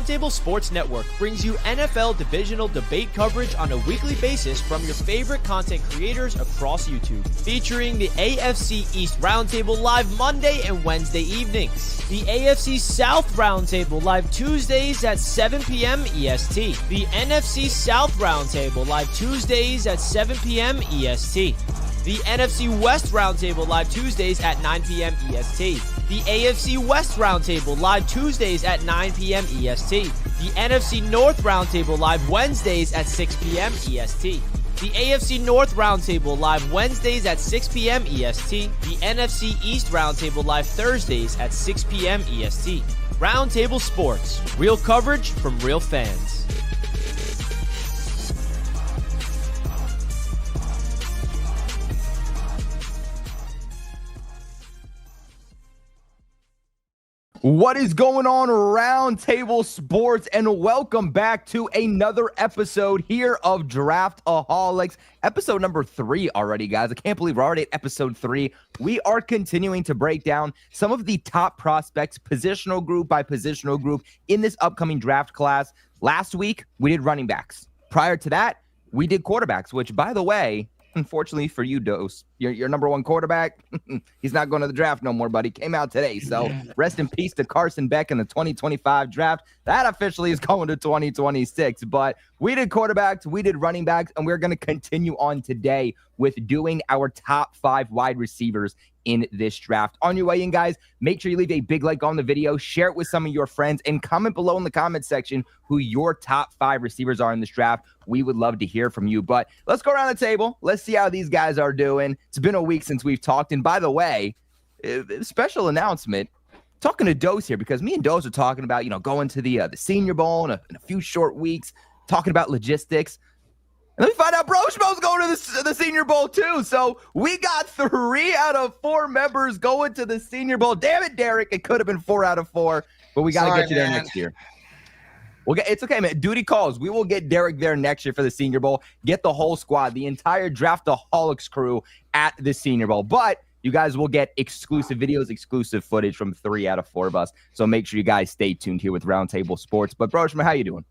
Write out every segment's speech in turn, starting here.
Roundtable Sports Network brings you NFL divisional debate coverage on a weekly basis from your favorite content creators across YouTube, featuring the AFC East Roundtable live Monday and Wednesday evenings, the AFC South Roundtable live Tuesdays at 7 p.m. EST, the NFC South Roundtable live Tuesdays at 7 p.m. EST, the NFC West Roundtable live Tuesdays at 9 p.m. EST. The AFC West Roundtable live Tuesdays at 9 p.m. EST. The NFC North Roundtable live Wednesdays at 6 p.m. EST. The AFC North Roundtable live Wednesdays at 6 p.m. EST. The NFC East Roundtable live Thursdays at 6 p.m. EST. Roundtable Sports. Real coverage from real fans. What is going on, Roundtable Sports, and welcome back to another episode here of Draftaholics. Episode number 3 already, guys. I can't believe we're already at episode 3. We are continuing to break down some of the top prospects, positional group by positional group, in this upcoming draft class. Last week, we did running backs. Prior to that, we did quarterbacks, which, by the way, unfortunately for you, Dose, your number one quarterback, he's not going to the draft no more, buddy. Came out today. So rest in peace to Carson Beck in the 2025 draft. That officially is going to 2026. But we did quarterbacks, we did running backs, and we're going to continue on today with doing our top 5 wide receivers in this draft. On your way in, guys, make sure you leave a big like on the video, share it with some of your friends, and comment below in the comment section who your top 5 receivers are in this draft. We would love to hear from you. But let's go around the table. Let's see how these guys are doing. It's been a week since we've talked. And by the way, special announcement, talking to Dose here, because me and Dose are talking about, going to the Senior Bowl in a few short weeks, talking about logistics. And let me find out Broshmo's going to the Senior Bowl too. So we got 3 out of 4 members going to the Senior Bowl. Damn it, Derek. It could have been 4 out of 4, but we got to get you there next year. It's okay, man. Duty calls. We will get Derek there next year for the Senior Bowl. Get the whole squad, the entire Draftaholics crew at the Senior Bowl. But you guys will get exclusive videos, exclusive footage from 3 out of 4 of us. So make sure you guys stay tuned here with Roundtable Sports. But Broshman, how you doing?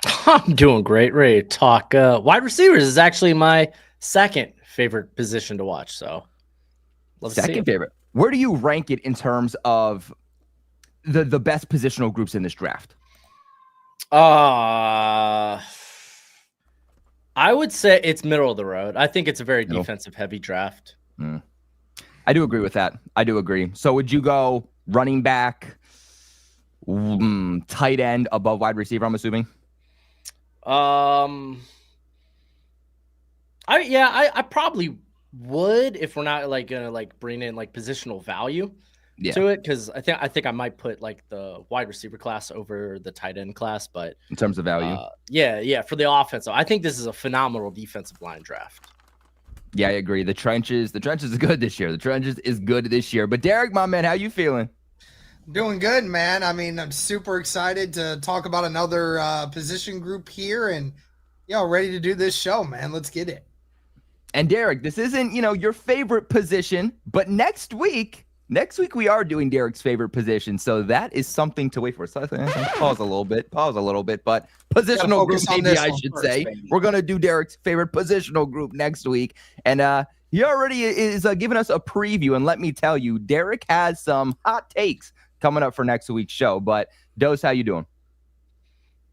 I'm doing great. Ready to talk. Wide receivers is actually my second favorite position to watch. So, second favorite. Where do you rank it in terms of the best positional groups in this draft? I would say it's middle of the road. I think it's a very defensive heavy draft. I do agree with that. I do agree. So would you go running back, tight end above wide receiver, I'm assuming? I probably would, if we're not gonna bring in positional value to it, because I think I might put the wide receiver class over the tight end class, but in terms of value, for the offense, I think this is a phenomenal defensive line draft. Yeah, I agree. The trenches is good this year. But Derek, my man, how you feeling? Doing good, man. I mean, I'm super excited to talk about another position group here, and ready to do this show, man. Let's get it. And Derek, this isn't, your favorite position, but next week we are doing Derek's favorite position. So that is something to wait for. So pause a little bit, but positional group, maybe I should say. We're going to do Derek's favorite positional group next week. And he already is giving us a preview. And let me tell you, Derek has some hot takes coming up for next week's show. But Dose, how you doing?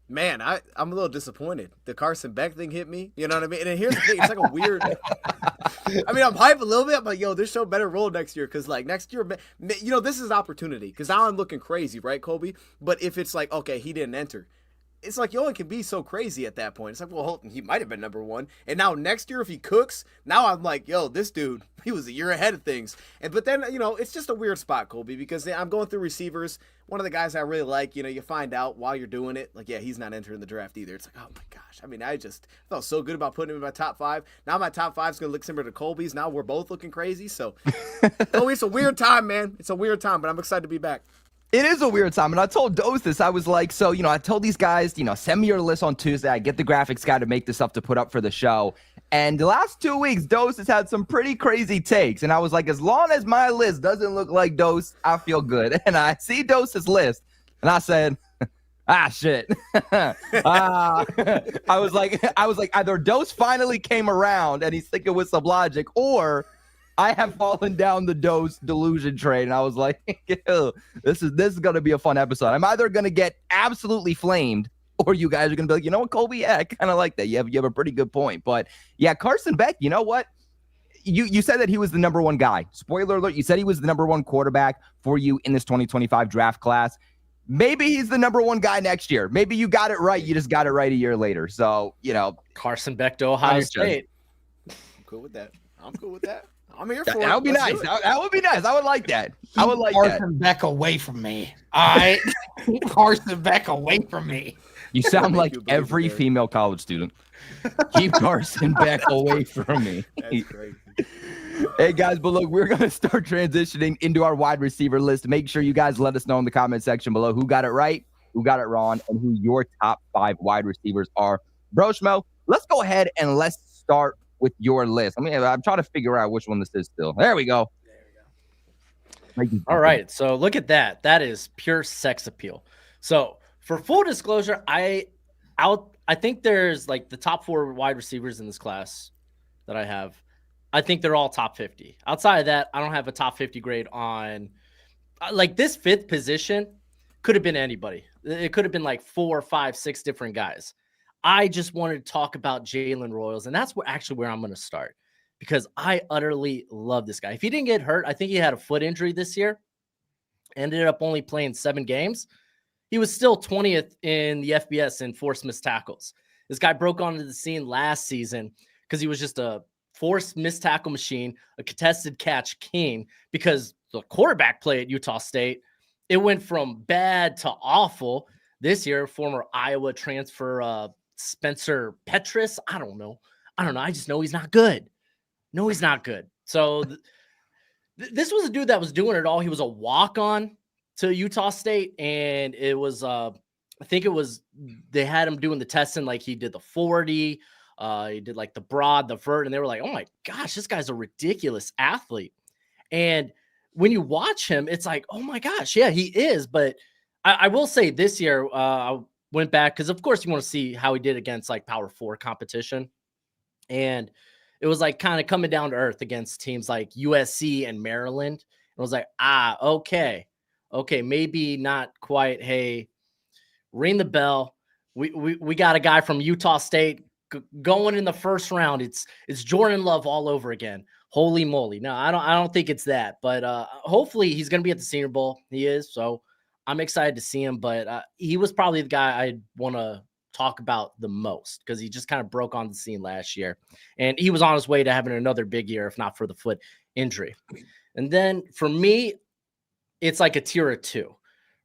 Man, I'm a little disappointed. The Carson Beck thing hit me. You know what I mean? And here's the thing. It's like a weird I mean, I'm hyped a little bit. I'm like, this show better roll next year. Because, next year, this is an opportunity. Because now I'm looking crazy, right, Colby? But if it's okay, he didn't enter. It's you only can be so crazy at that point. It's well, he might have been number 1. And now next year, if he cooks, now I'm this dude, he was a year ahead of things. But then, it's just a weird spot, Colby, because I'm going through receivers. One of the guys I really like, you find out while you're doing it, he's not entering the draft either. It's oh my gosh. I mean, I just felt so good about putting him in my top 5. Now my top 5 is going to look similar to Colby's. Now we're both looking crazy. So, it's a weird time, man. It's a weird time, but I'm excited to be back. It is a weird time, and I told Dose this. I was like, I told these guys, send me your list on Tuesday. I get the graphics guy to make this up to put up for the show. And the last 2 weeks, Dose has had some pretty crazy takes. And I was like, as long as my list doesn't look like Dose, I feel good. And I see Dose's list, and I said, Shit. I was like, either Dose finally came around and he's thinking with some logic, or I have fallen down the Dose delusion train. And I was like, ew, this is going to be a fun episode. I'm either going to get absolutely flamed, or you guys are going to be like, you know what, Colby? Yeah, I kind of like that. You have a pretty good point. But yeah, Carson Beck, you know what? You said that he was the number one guy. Spoiler alert, you said he was the number one quarterback for you in this 2025 draft class. Maybe he's the number one guy next year. Maybe you got it right. You just got it right a year later. So, Carson Beck to Ohio State. I'm cool with that. I'm here for it. That would be nice. That would be nice. I would like that. I would like Carson Beck away from me. All right. Carson Beck away from me. You sound like every female college student. Keep Carson Beck away from me. That's crazy. Hey, guys, but look, we're going to start transitioning into our wide receiver list. Make sure you guys let us know in the comment section below who got it right, who got it wrong, and who your top 5 wide receivers are. Bro, Schmo, let's go ahead and let's start with your list. I'm trying to figure out which one this is still. There we go. All right, so look at that. That is pure sex appeal. So for full disclosure, I think there's like the top 4 wide receivers in this class that I have. I think they're all top 50. Outside of that, I don't have a top 50 grade on like this 5th position. Could have been anybody. It could have been like 4, 5, 6 different guys. I just wanted to talk about Jalen Royals, and that's where I'm going to start because I utterly love this guy. If he didn't get hurt, I think he had a foot injury this year, ended up only playing 7 games. He was still 20th in the FBS in forced missed tackles. This guy broke onto the scene last season because he was just a forced missed tackle machine, a contested catch king, because the quarterback play at Utah State, it went from bad to awful. This year, former Iowa transfer Spencer Petras, I don't know. I just know he's not good. No, he's not good. So this was a dude that was doing it all. He was a walk-on to Utah State, and it was I think it was they had him doing the testing like he did the 40. He did like the broad, the vert, and they were like, oh my gosh, this guy's a ridiculous athlete. And when you watch him, it's like, oh my gosh, yeah, he is. But I will say this year, I went back because, of course, you want to see how he did against like Power 4 competition. And it was like kind of coming down to earth against teams like USC and Maryland. It was like, okay, maybe not quite. Hey, ring the bell. We got a guy from Utah State going in the first round. It's Jordan Love all over again. Holy moly. No, I don't think it's that, but hopefully he's going to be at the Senior Bowl. He is. So I'm excited to see him, but he was probably the guy I'd want to talk about the most because he just kind of broke on the scene last year, and he was on his way to having another big year, if not for the foot injury. And then for me, it's like a tier of 2,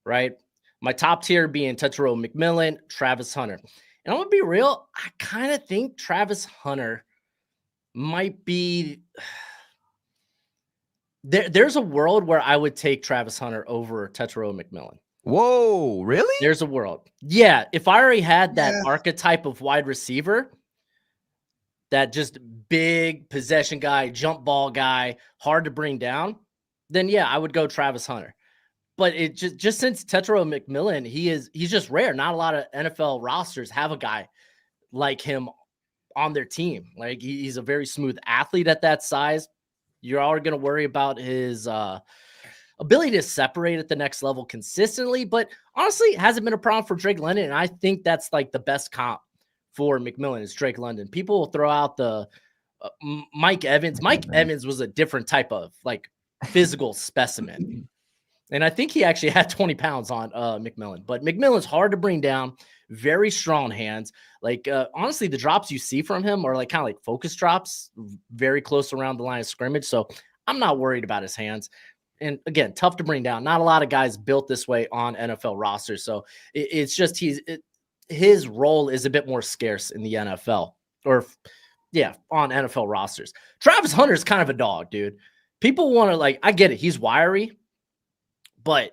right? My top tier being Tetairoa McMillan, Travis Hunter. And I'm going to be real, I kind of think Travis Hunter might be there's a world where I would take Travis Hunter over Tetairoa McMillan. Whoa, really? There's a world. Yeah, if I already had that archetype of wide receiver, that just big possession guy, jump ball guy, hard to bring down, then yeah, I would go Travis Hunter. But it just since Tetairoa McMillan, he's just rare. Not a lot of NFL rosters have a guy like him on their team. Like he's a very smooth athlete at that size. You're already going to worry about his ability to separate at the next level consistently, but honestly, it hasn't been a problem for Drake London. And I think that's like the best comp for McMillan is Drake London. People will throw out the Mike Evans. Mike Evans was a different type of like physical specimen. And I think he actually had 20 pounds on McMillan, but McMillan's hard to bring down, very strong hands. Like, honestly, the drops you see from him are like kind of like focus drops, very close around the line of scrimmage. So I'm not worried about his hands. And again, tough to bring down. Not a lot of guys built this way on NFL rosters. So it's just his role is a bit more scarce in the NFL or on NFL rosters. Travis Hunter is kind of a dog, dude. People want to like, I get it. He's wiry, but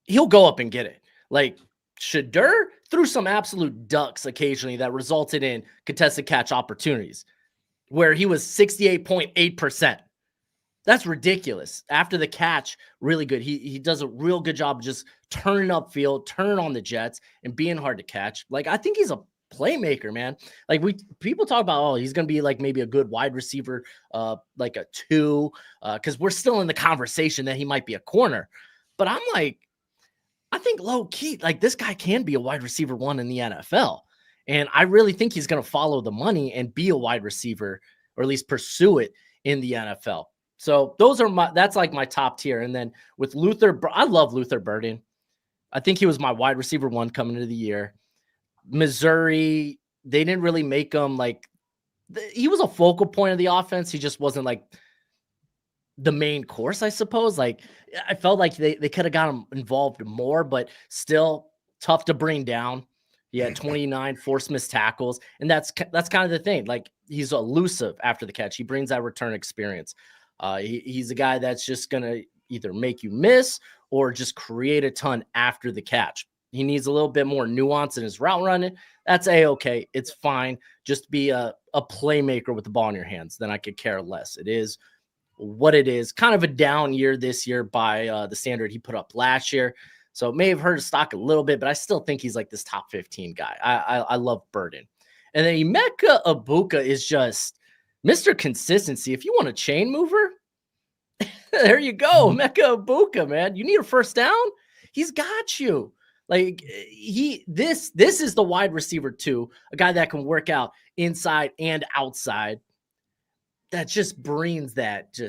he'll go up and get it. Like Shedeur threw some absolute ducks occasionally that resulted in contested catch opportunities where he was 68.8%. That's ridiculous. After the catch, really good. He does a real good job of just turning upfield, turning on the Jets, and being hard to catch. Like, I think he's a playmaker, man. Like, people talk about, oh, he's gonna be like maybe a good wide receiver, like a 2, because we're still in the conversation that he might be a corner. But I'm like, I think low key, like, this guy can be a wide receiver 1 in the NFL. And I really think he's gonna follow the money and be a wide receiver, or at least pursue it in the NFL. So that's like my top tier. And then with Luther, I love Luther Burden. I think he was my wide receiver 1 coming into the year. Missouri, they didn't really make him like, he was a focal point of the offense. He just wasn't like the main course, I suppose. Like, I felt like they could have got him involved more, but still tough to bring down. He had 29 forced missed tackles. And that's kind of the thing. Like, he's elusive after the catch. He brings that return experience. He's a guy that's just going to either make you miss or just create a ton after the catch. He needs a little bit more nuance in his route running. That's A-okay. It's fine. Just be a playmaker with the ball in your hands. Then I could care less. It is what it is. Kind of a down year this year by the standard he put up last year. So it may have hurt his stock a little bit, but I still think he's like this top 15 guy. I love Burden. And then Emeka Egbuka is just Mr. Consistency. If you want a chain mover, there you go. Emeka Egbuka, man. You need a first down? He's got you. Like, this is the wide receiver 2, a guy that can work out inside and outside. That just brings that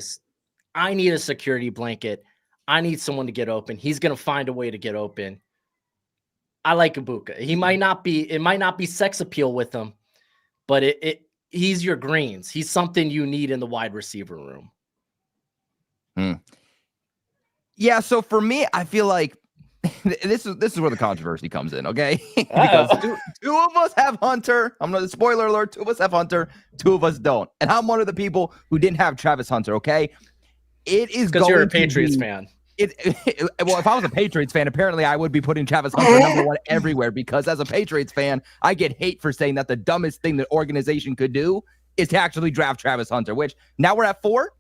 I need a security blanket. I need someone to get open. He's going to find a way to get open. I like Egbuka. It might not be sex appeal with him, but he's your greens. He's something you need in the wide receiver room. Yeah, so for me, I feel like this is where the controversy comes in, okay? Because two of us have Hunter. I'm gonna spoiler alert, 2 of us have Hunter, 2 of us don't. And I'm one of the people who didn't have Travis Hunter, okay? It is because you're a Patriots fan. Well, if I was a Patriots fan, apparently I would be putting Travis Hunter number 1 everywhere, because as a Patriots fan, I get hate for saying that the dumbest thing the organization could do is to actually draft Travis Hunter, which now we're at 4.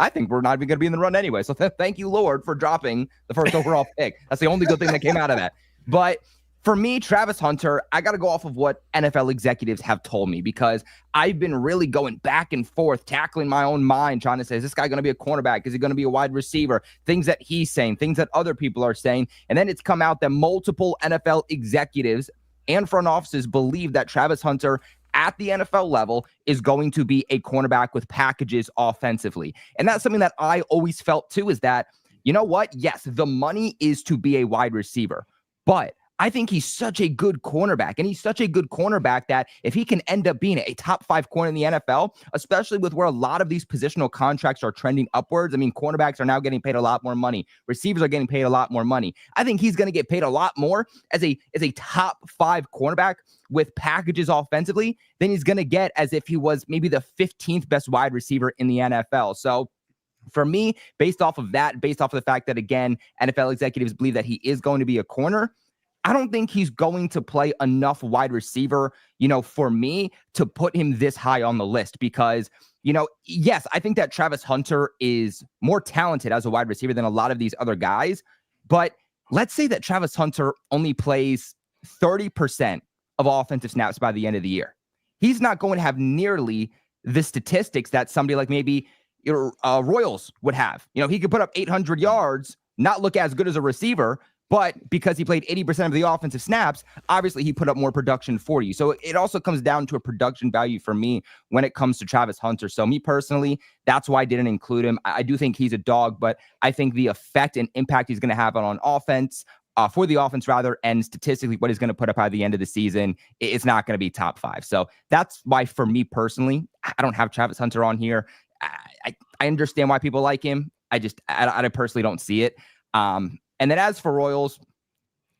I think we're not even going to be in the run anyway. So thank you, Lord, for dropping the first overall pick. That's the only good thing that came out of that. But for me, Travis Hunter, I got to go off of what NFL executives have told me, because I've been really going back and forth, tackling my own mind, trying to say, is this guy going to be a cornerback? Is he going to be a wide receiver? Things that he's saying, things that other people are saying. And then it's come out that multiple NFL executives and front offices believe that Travis Hunter at the NFL level is going to be a cornerback with packages offensively. And that's something that I always felt too, is that, you know what? Yes, the money is to be a wide receiver, but I think he's such a good cornerback, and he's such a good cornerback that if he can end up being a top 5 corner in the NFL, especially with where a lot of these positional contracts are trending upwards. I mean, cornerbacks are now getting paid a lot more money. Receivers are getting paid a lot more money. I think he's going to get paid a lot more as a top 5 cornerback with packages offensively than he's going to get as if he was maybe the 15th best wide receiver in the NFL. So for me, based off of that, based off of the fact that, again, NFL executives believe that he is going to be a corner, I don't think he's going to play enough wide receiver, for me to put him this high on the list, because, yes, I think that Travis Hunter is more talented as a wide receiver than a lot of these other guys. But let's say that Travis Hunter only plays 30% of offensive snaps by the end of the year. He's not going to have nearly the statistics that somebody like maybe Royals would have. He could put up 800 yards, not look as good as a receiver, but because he played 80% of the offensive snaps, obviously he put up more production for you. So it also comes down to a production value for me when it comes to Travis Hunter. So me personally, that's why I didn't include him. I do think he's a dog, but I think the effect and impact he's going to have on offense, for the offense rather, and statistically what he's going to put up by the end of the season, it's not going to be top 5. So that's why for me personally, I don't have Travis Hunter on here. I understand why people like him. I personally don't see it. And then as for Royals,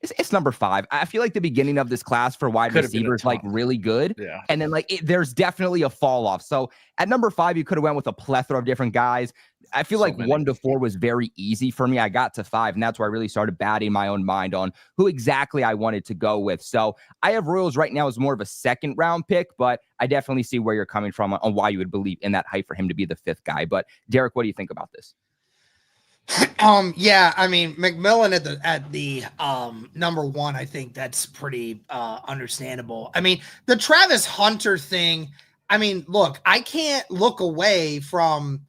It's number 5. I feel like the beginning of this class for wide receivers like really good. Yeah. And then like there's definitely a fall off. So at number 5, you could have went with a plethora of different guys. I feel like 1 to 4 was very easy for me. I got to 5, and that's where I really started batting my own mind on who exactly I wanted to go with. So I have Royals right now as more of a second round pick, but I definitely see where you're coming from on why you would believe in that hype for him to be the 5th guy. But Derek, what do you think about this? Yeah, I mean, McMillan at the number 1, I think that's pretty understandable. I mean, the Travis Hunter thing, I mean, look, I can't look away from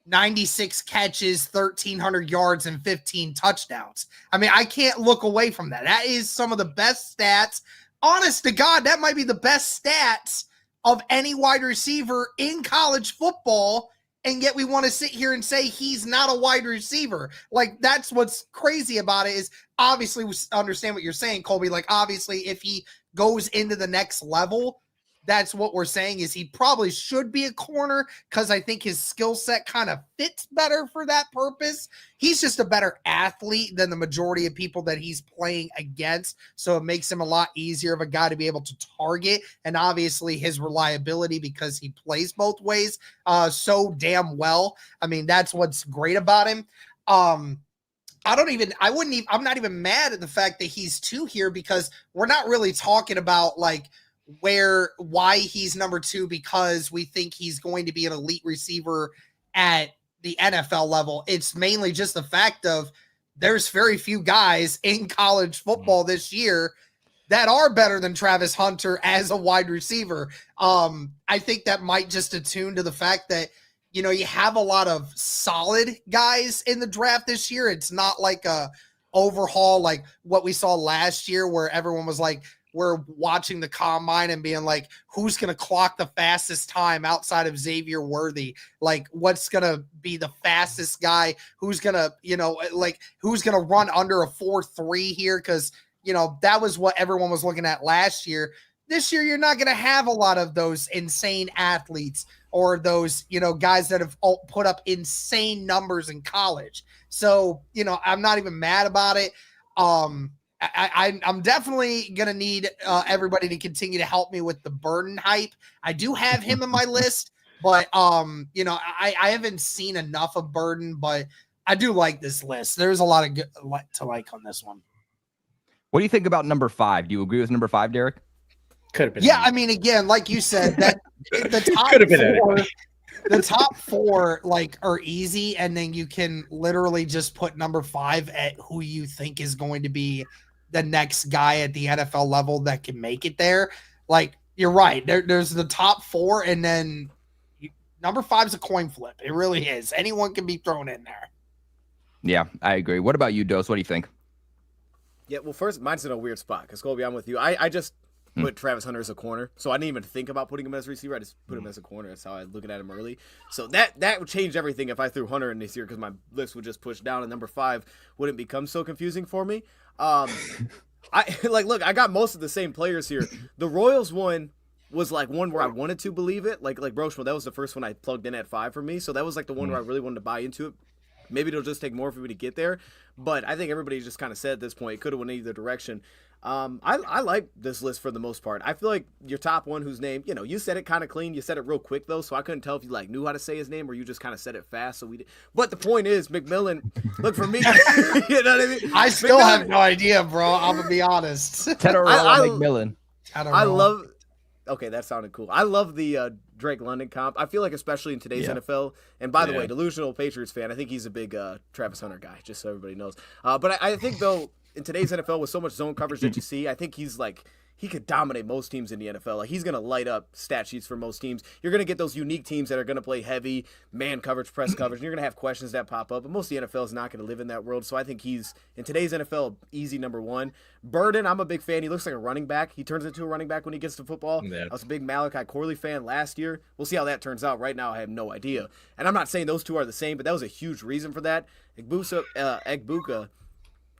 96 catches, 1,300 yards, and 15 touchdowns. I mean, I can't look away from that. That is some of the best stats. Honest to God, that might be the best stats of any wide receiver in college football. And yet we want to sit here and say he's not a wide receiver. Like, that's what's crazy about it is obviously we understand what you're saying, Colby. Like, obviously, if he goes into the next level, that's what we're saying is he probably should be a corner because I think his skill set kind of fits better for that purpose. He's just a better athlete than the majority of people that he's playing against. So it makes him a lot easier of a guy to be able to target. And obviously his reliability because he plays both ways so damn well. I mean, that's what's great about him. I'm not even mad at the fact that he's 2 here because we're not really talking about like why he's number 2 because we think he's going to be an elite receiver at the NFL level. It's mainly just the fact of there's very few guys in college football this year that are better than Travis Hunter as a wide receiver. I think that might just attune to the fact that, you know, you have a lot of solid guys in the draft this year. It's not like a overhaul like what we saw last year where everyone was like, we're watching the combine and being like, who's going to clock the fastest time outside of Xavier Worthy? Like, what's going to be the fastest guy? Who's going to, you know, like, who's going to run under a 4.3 here? Because, you know, that was what everyone was looking at last year. This year, you're not going to have a lot of those insane athletes or those, you know, guys that have put up insane numbers in college. So, you know, I'm not even mad about it. I'm definitely going to need everybody to continue to help me with the Burden hype. I do have him in my list, but, you know, I haven't seen enough of Burden, but I do like this list. There's a lot of good to like on this one. What do you think about number 5? Do you agree with number 5, Derek? Could have been. Yeah, I mean, again, like you said, that the top the top 4 like are easy, and then you can literally just put number 5 at who you think is going to be the next guy at the NFL level that can make it there. Like, you're right. There's the top 4, and then number 5 is a coin flip. It really is. Anyone can be thrown in there. Yeah, I agree. What about you, Dose? What do you think? Yeah, well, first, mine's in a weird spot because, Colby, I'm with you. I just put Travis Hunter as a corner, so I didn't even think about putting him as a receiver. I just put him as a corner. That's how I looking at him early. So that would change everything if I threw Hunter in this year because my list would just push down, and number 5 wouldn't become so confusing for me. Look, I got most of the same players here. The Royals one was like one where I wanted to believe it. Like Brochman, that was the first one I plugged in at 5 for me. So that was like the one where I really wanted to buy into it. Maybe it'll just take more for me to get there. But I think everybody just kind of said at this point, it could have went either direction. I like this list for the most part. I feel like your top one whose name, you know, you said it kind of clean. You said it real quick though, so I couldn't tell if you like knew how to say his name or you just kind of said it fast. So we did. But the point is, McMillan. Look for me. You know what I mean? I still have no idea, bro. I'm gonna be honest. McMillan. I love. Okay, that sounded cool. I love the Drake London comp. I feel like especially in today's NFL. And by the way, delusional Patriots fan. I think he's a big Travis Hunter guy. Just so everybody knows. But I think though. In today's NFL, with so much zone coverage that you see, I think he's like, he could dominate most teams in the NFL. Like, he's going to light up stat sheets for most teams. You're going to get those unique teams that are going to play heavy man coverage, press coverage, and you're going to have questions that pop up. But most of the NFL is not going to live in that world. So I think he's, in today's NFL, easy number 1. Burden, I'm a big fan. He looks like a running back. He turns into a running back when he gets to football. Yeah. I was a big Malachi Corley fan last year. We'll see how that turns out. Right now, I have no idea. And I'm not saying those two are the same, but that was a huge reason for that. Egbuka,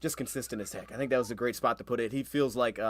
just consistent as heck. I think that was a great spot to put it. He feels like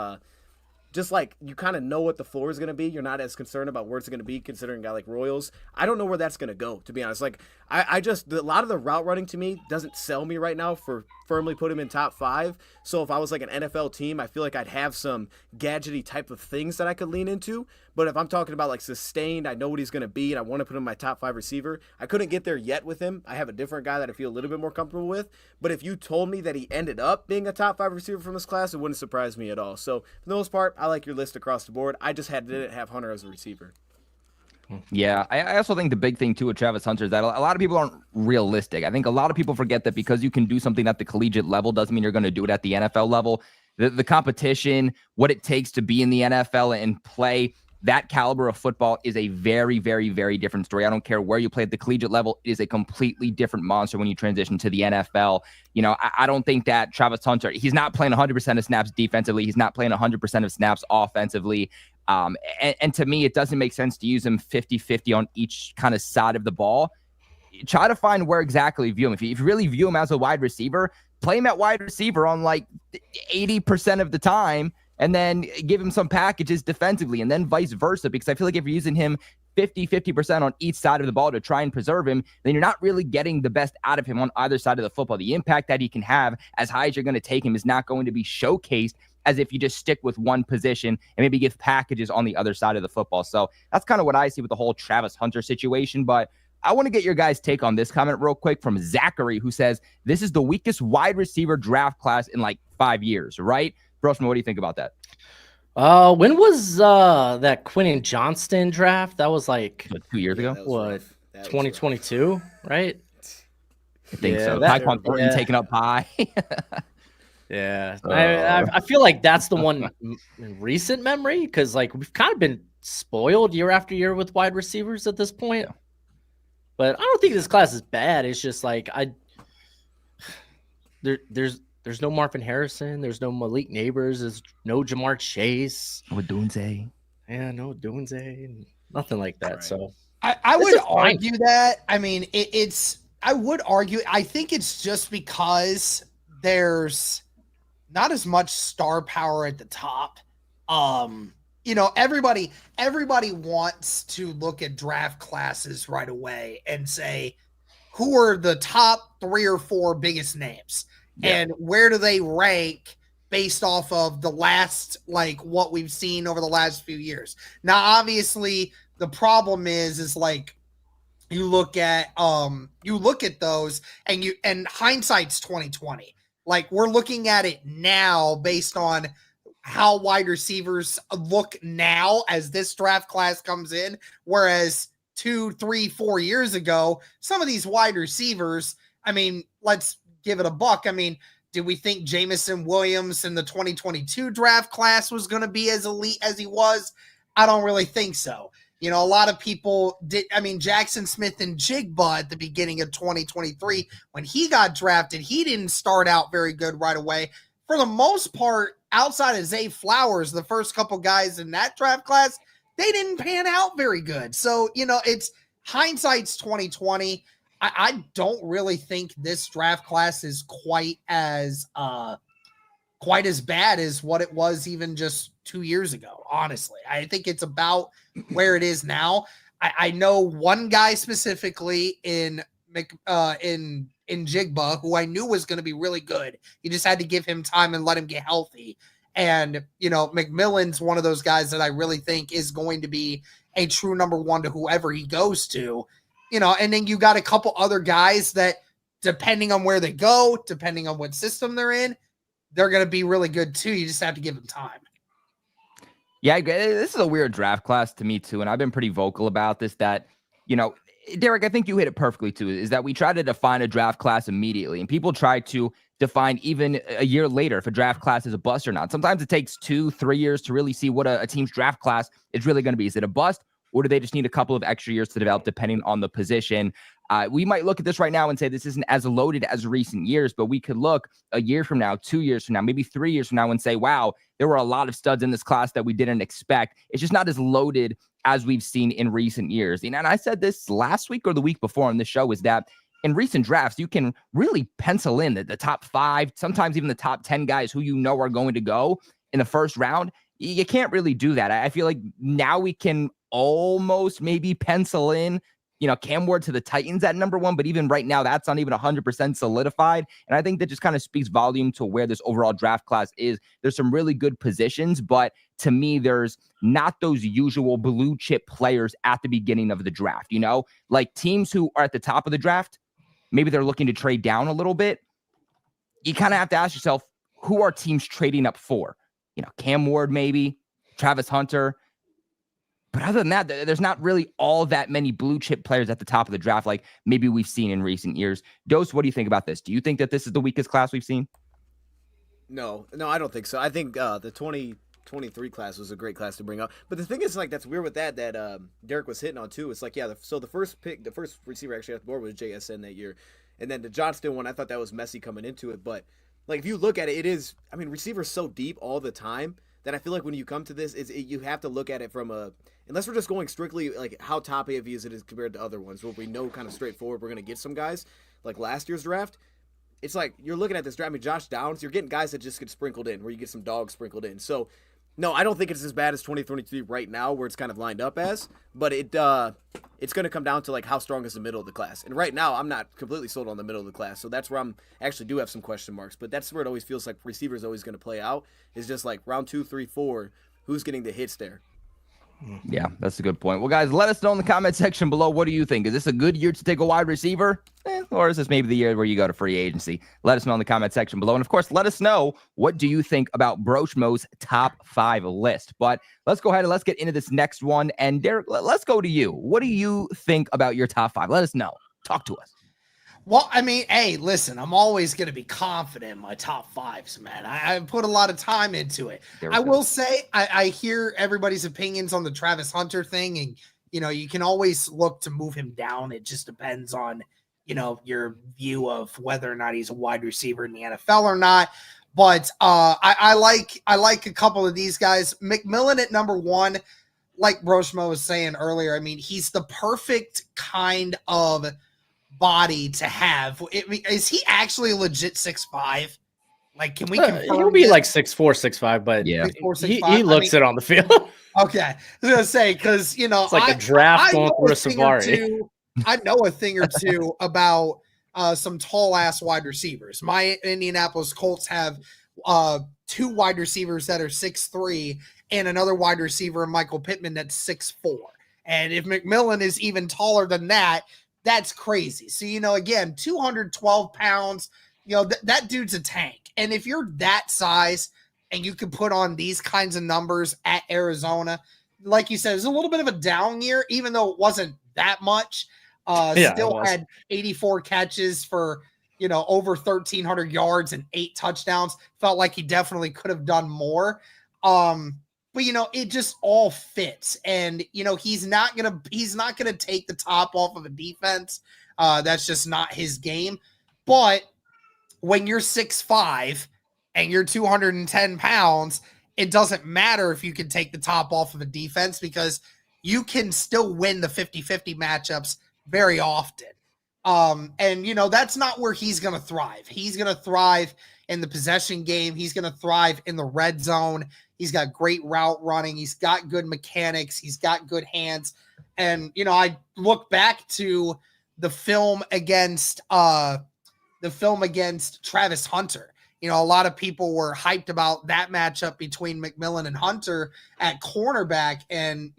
just like you kind of know what the floor is going to be. You're not as concerned about where it's going to be considering a guy like Royals. I don't know where that's going to go, to be honest. Like, I just, a lot of the route running to me doesn't sell me right now for firmly put him in top 5. So if I was like an NFL team, I feel like I'd have some gadgety type of things that I could lean into. But if I'm talking about like sustained, I know what he's going to be, and I want to put him in my top 5 receiver, I couldn't get there yet with him. I have a different guy that I feel a little bit more comfortable with. But if you told me that he ended up being a top 5 receiver from this class, it wouldn't surprise me at all. So for the most part, I like your list across the board. I just didn't have Hunter as a receiver. Yeah, I also think the big thing too with Travis Hunter is that a lot of people aren't realistic. I think a lot of people forget that because you can do something at the collegiate level doesn't mean you're going to do it at the NFL level. The competition, what it takes to be in the NFL and play that caliber of football is a very, very, very different story. I don't care where you play at the collegiate level. It is a completely different monster when you transition to the NFL. You know, I don't think that Travis Hunter, he's not playing 100% of snaps defensively. He's not playing 100% of snaps offensively. And to me, it doesn't make sense to use him 50-50 on each kind of side of the ball. Try to find where exactly you view him. If you really view him as a wide receiver, play him at wide receiver on like 80% of the time, and then give him some packages defensively, and then vice versa. Because I feel like if you're using him 50% on each side of the ball to try and preserve him, then you're not really getting the best out of him on either side of the football. The impact that he can have as high as you're going to take him is not going to be showcased as if you just stick with one position and maybe give packages on the other side of the football. So that's kind of what I see with the whole Travis Hunter situation. But I want to get your guys' take on this comment real quick from Zachary, who says, this is the weakest wide receiver draft class in like 5 years, right? Grossman, what do you think about that? When was that Quentin Johnston draft? That was like 2 years ago? What, 2022, right? I think so. Tyquan Thornton taken up high. Yeah, I feel like that's the one in recent memory, because like we've kind of been spoiled year after year with wide receivers at this point. But I don't think this class is bad. It's just like there's no Marvin Harrison, there's no Malik Neighbors, there's no Jamar Chase, no Dunze. Yeah, no Dunze, nothing like that. Right. So I would argue that. I mean, I would argue. I think it's just because there's not as much star power at the top. You know, everybody wants to look at draft classes right away and say, who are the top 3 or 4 biggest names? Yeah. And where do they rank based off of the last, like what we've seen over the last few years? Now, obviously the problem is like, you look at those and hindsight's 2020. Like, we're looking at it now based on how wide receivers look now as this draft class comes in. Whereas 2, 3, 4 years ago, some of these wide receivers, I mean, let's give it a buck. I mean, did we think Jamison Williams in the 2022 draft class was going to be as elite as he was? I don't really think so. You know, a lot of people did. I mean, Jackson Smith and Jigba at the beginning of 2023, when he got drafted, he didn't start out very good right away. For the most part, outside of Zay Flowers, the first couple guys in that draft class, they didn't pan out very good. So, you know, it's hindsight's 2020. I don't really think this draft class is quite as bad as what it was even just 2 years ago. Honestly, I think it's about where it is now. I know one guy specifically in Jigba who I knew was going to be really good. You just had to give him time and let him get healthy. And, you know, McMillan's one of those guys that I really think is going to be a true number 1 to whoever he goes to, you know. And then you got a couple other guys that, depending on where they go, depending on what system they're in, they're going to be really good too. You just have to give them time. Yeah, this is a weird draft class to me too. And I've been pretty vocal about this, that, you know, Derek, I think you hit it perfectly too, is that we try to define a draft class immediately, and people try to define even a year later if a draft class is a bust or not. Sometimes it takes 2-3 years to really see what a team's draft class is really going to be. Is it a bust, or do they just need a couple of extra years to develop depending on the position? We might look at this right now and say this isn't as loaded as recent years, but we could look a year from now, 2 years from now, maybe 3 years from now and say, wow, there were a lot of studs in this class that we didn't expect. It's just not as loaded as we've seen in recent years. And I said this last week or the week before on the show, is that in recent drafts, you can really pencil in the top 5, sometimes even the top 10 guys who you know are going to go in the first round. You can't really do that. I feel like now we can almost maybe pencil in, Cam Ward to the Titans at number 1, but even right now, that's not even 100% solidified. And I think that just kind of speaks volume to where this overall draft class is. There's some really good positions, but to me, there's not those usual blue chip players at the beginning of the draft, like teams who are at the top of the draft, maybe they're looking to trade down a little bit. You kind of have to ask yourself, who are teams trading up for? Cam Ward, maybe Travis Hunter. But other than that, there's not really all that many blue chip players at the top of the draft like maybe we've seen in recent years. Dose, what do you think about this? Do you think that this is the weakest class we've seen? No, I don't think so. I think the 2023 class was a great class to bring up. But the thing is, like, that's weird with that Derek was hitting on too. It's like, so the first receiver actually off the board was JSN that year. And then the Johnston one, I thought that was messy coming into it. But, like, if you look at it, receivers so deep all the time that I feel like when you come to this, you have to look at it from unless we're just going strictly, like, how top AFV is it compared to other ones, where we know kind of straightforward we're going to get some guys, like last year's draft. It's like, you're looking at this draft, Josh Downs, you're getting guys that just get sprinkled in, where you get some dogs sprinkled in. So, no, I don't think it's as bad as 2023 right now, where it's kind of lined up as, but it's going to come down to, like, how strong is the middle of the class. And right now, I'm not completely sold on the middle of the class, so that's where I'm actually do have some question marks, but that's where it always feels like receivers always going to play out, is just like round 2, 3, 4, who's getting the hits there. Yeah, that's a good point. Well, guys, let us know in the comment section below. What do you think? Is this a good year to take a wide receiver? Or is this maybe the year where you go to free agency? Let us know in the comment section below. And, of course, let us know what do you think about Brochmo's top 5 list. But let's go ahead and let's get into this next one. And, Derek, let's go to you. What do you think about your top 5? Let us know. Talk to us. Well, hey, listen, I'm always going to be confident in my top 5s, man. I put a lot of time into it. I will say I hear everybody's opinions on the Travis Hunter thing, and, you can always look to move him down. It just depends on, your view of whether or not he's a wide receiver in the NFL or not. But I like a couple of these guys. McMillan at number 1, like Brochmo was saying earlier, he's the perfect kind of body to have. Is he actually a legit 6'5"? Like, can we confirm? He'll be like 6'4", 6'5", but yeah, 6'4", 6'5". He looks it on the field. Okay, I was gonna say, because it's like a draft going through a safari. I know a thing or two about some tall ass wide receivers. My Indianapolis Colts have 2 wide receivers that are 6'3" and another wide receiver, Michael Pittman, that's 6'4". And if McMillan is even taller than that, that's crazy. So, again, 212 pounds, that dude's a tank. And if you're that size and you can put on these kinds of numbers at Arizona, like you said, it's a little bit of a down year, even though it wasn't that much. Still had 84 catches for, over 1,300 yards and 8 touchdowns. Felt like he definitely could have done more. But, it just all fits. And, he's not going to take the top off of a defense. That's just not his game. But when you're 6'5" and you're 210 pounds, it doesn't matter if you can take the top off of a defense, because you can still win the 50-50 matchups very often. And, that's not where he's going to thrive. He's going to thrive in the possession game. He's going to thrive in the red zone. He's got great route running. He's got good mechanics. He's got good hands. And, I look back to the film against Travis Hunter. A lot of people were hyped about that matchup between McMillan and Hunter at cornerback. And,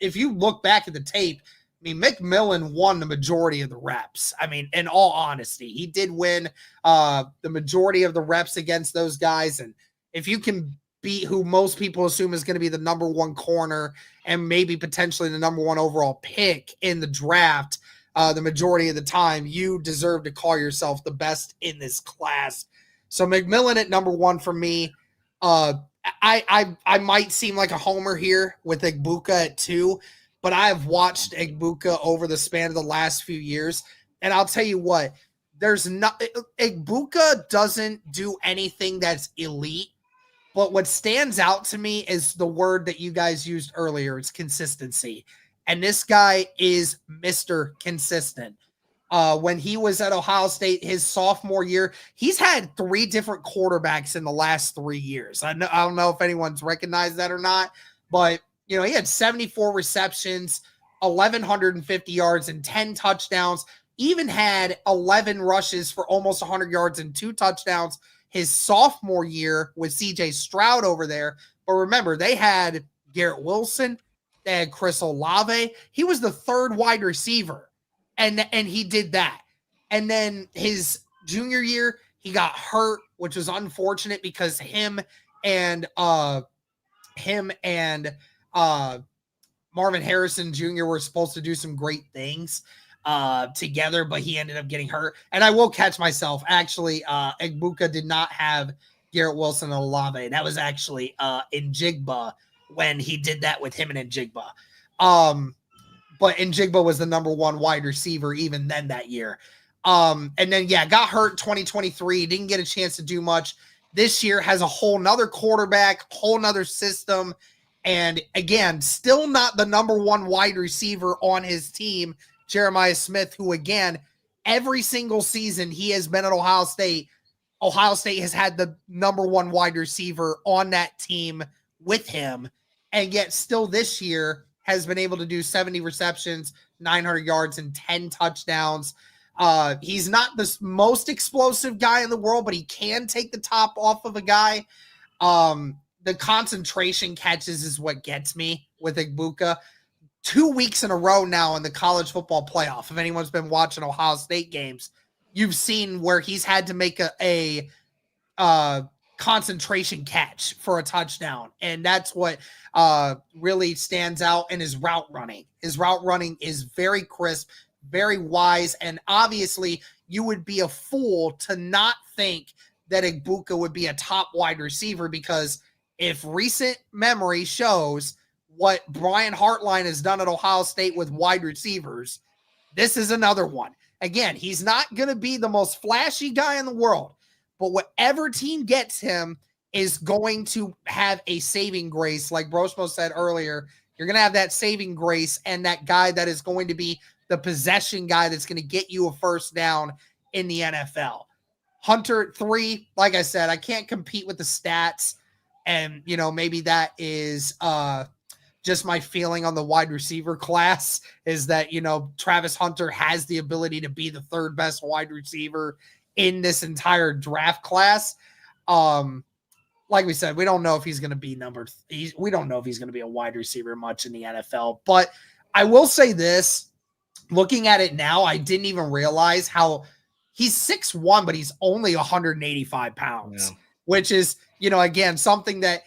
if you look back at the tape, McMillan won the majority of the reps. In all honesty, he did win the majority of the reps against those guys. And if you can beat who most people assume is going to be the number 1 corner and maybe potentially the number 1 overall pick in the draft, the majority of the time, you deserve to call yourself the best in this class. So McMillan at number 1 for me. I might seem like a homer here with Egbuka at 2, but I have watched Egbuka over the span of the last few years, and I'll tell you what, Egbuka doesn't do anything that's elite, but what stands out to me is the word that you guys used earlier. It's consistency, and this guy is Mr. Consistent. When he was at Ohio State his sophomore year, he's had 3 different quarterbacks in the last 3 years. I don't know if anyone's recognized that or not, but he had 74 receptions, 1,150 yards and 10 touchdowns, even had 11 rushes for almost 100 yards and 2 touchdowns his sophomore year with CJ Stroud over there. But remember, they had Garrett Wilson, they had Chris Olave. He was the third wide receiver, and he did that. And then his junior year, he got hurt, which was unfortunate because him and Marvin Harrison Jr. were supposed to do some great things together, but he ended up getting hurt. And I will catch myself. Actually, Egbuka did not have Garrett Wilson and Olave. That was actually Njigba when he did that with him and Njigba. But Njigba was the number 1 wide receiver even then that year. And then, got hurt 2023. Didn't get a chance to do much. This year has a whole nother quarterback, whole nother system. And again, still not the number 1 wide receiver on his team, Jeremiah Smith, who again, every single season he has been at Ohio State has had the number 1 wide receiver on that team with him. And yet still this year has been able to do 70 receptions, 900 yards, and 10 touchdowns. He's not the most explosive guy in the world, but he can take the top off of a guy. The concentration catches is what gets me with Egbuka. 2 weeks in a row now in the college football playoff. If anyone's been watching Ohio State games, you've seen where he's had to make a concentration catch for a touchdown. And that's what really stands out in his route running. His route running is very crisp, very wise. And obviously you would be a fool to not think that Egbuka would be a top wide receiver, because if recent memory shows what Brian Hartline has done at Ohio State with wide receivers, this is another one. Again, he's not going to be the most flashy guy in the world, but whatever team gets him is going to have a saving grace. Like Broshmo said earlier, you're going to have that saving grace and that guy that is going to be the possession guy that's going to get you a first down in the NFL. Hunter 3, like I said, I can't compete with the stats. And, maybe that is just my feeling on the wide receiver class, is that, Travis Hunter has the ability to be the 3rd best wide receiver in this entire draft class. Like we said, we don't know if he's going to be we don't know if he's going to be a wide receiver much in the NFL. But I will say this, looking at it now, I didn't even realize how he's 6'1", but he's only 185 pounds, which is, again, something that,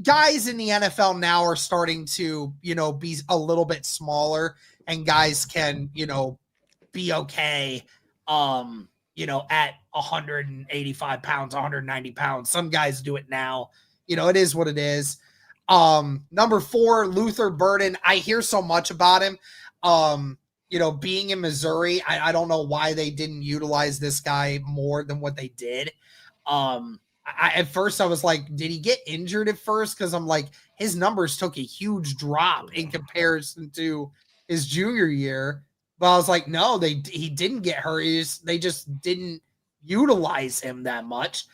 guys in the NFL now are starting to, be a little bit smaller, and guys can, be okay, at 185 pounds, 190 pounds. Some guys do it now. It is what it is. Number 4, Luther Burden. I hear so much about him. Being in Missouri, I don't know why they didn't utilize this guy more than what they did. At first I was like, did he get injured at first? Because I'm like, his numbers took a huge drop in comparison to his junior year. But I was like, no, he didn't get hurt. They just didn't utilize him that much.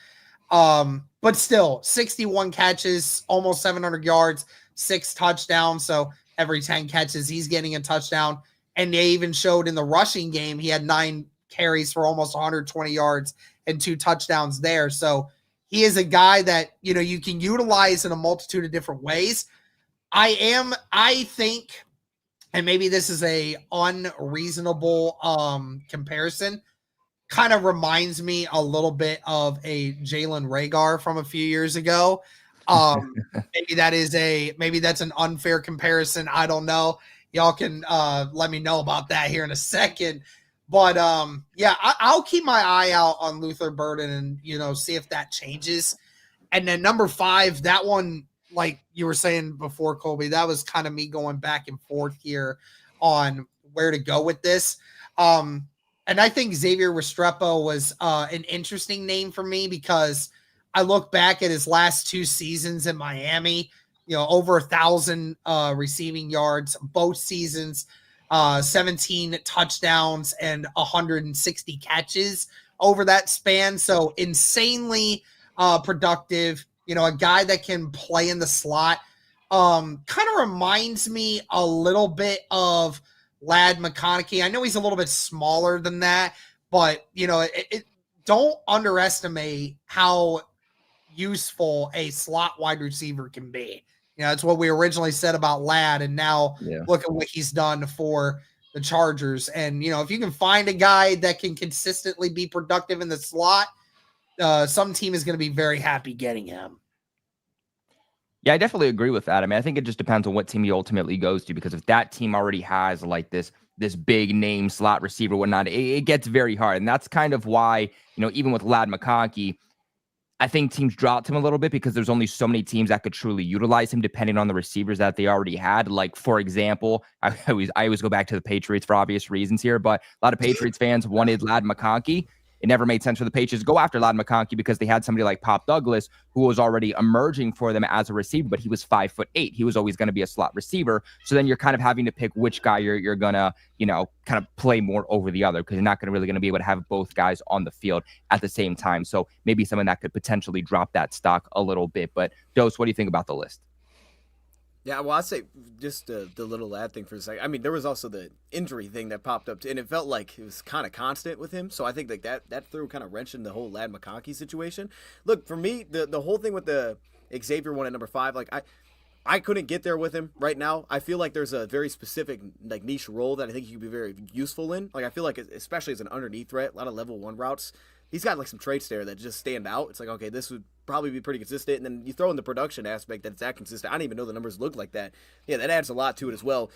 But still, 61 catches, almost 700 yards, 6 touchdowns. So every 10 catches, he's getting a touchdown. And they even showed in the rushing game, he had 9 carries for almost 120 yards and 2 touchdowns there. So he is a guy that, you can utilize in a multitude of different ways. I think, and maybe this is a unreasonable comparison, kind of reminds me a little bit of a Jalen Reagor from a few years ago. Maybe that's an unfair comparison. I don't know. Y'all can let me know about that here in a second. But I'll keep my eye out on Luther Burden and, see if that changes. And then number 5, that one, like you were saying before, Colby, that was kind of me going back and forth here on where to go with this. And I think Xavier Restrepo was an interesting name for me, because I look back at his last 2 seasons in Miami, over 1,000 receiving yards, both seasons, 17 touchdowns and 160 catches over that span. So insanely productive, a guy that can play in the slot. kind of reminds me a little bit of Ladd McConkey. I know he's a little bit smaller than that, but don't underestimate how useful a slot wide receiver can be. That's what we originally said about Ladd, and now look at what he's done for the Chargers. And if you can find a guy that can consistently be productive in the slot, some team is going to be very happy getting him. Yeah, I definitely agree with that. I mean, I think it just depends on what team he ultimately goes to, because if that team already has like this big name slot receiver, whatnot, it gets very hard. And that's kind of why, even with Ladd McConkey, I think teams dropped him a little bit because there's only so many teams that could truly utilize him depending on the receivers that they already had. Like, for example, I always go back to the Patriots for obvious reasons here, but a lot of Patriots fans wanted Ladd McConkey. It never made sense for the Patriots to go after Ladd McConkey because they had somebody like Pop Douglas who was already emerging for them as a receiver, but he was 5'8". He was always going to be a slot receiver. So then you're kind of having to pick which guy you're going to, kind of play more over the other, because you're not really going to be able to have both guys on the field at the same time. So maybe someone that could potentially drop that stock a little bit. But Dose, what do you think about the list? Yeah, well, I'd say just the little Ladd thing for a second. I mean, there was also the injury thing that popped up, and it felt like it was kind of constant with him. So I think like that threw kind of wrench in the whole Ladd McConkey situation. Look, for me, the whole thing with the Xavier one at number 5, like I couldn't get there with him right now. I feel like there's a very specific like niche role that I think he could be very useful in. Like I feel like especially as an underneath threat, a lot of level 1 routes, he's got like some traits there that just stand out. It's like, okay, this would probably be pretty consistent. And then you throw in the production aspect that's that consistent. I don't even know the numbers look like that. Yeah, that adds a lot to it as well.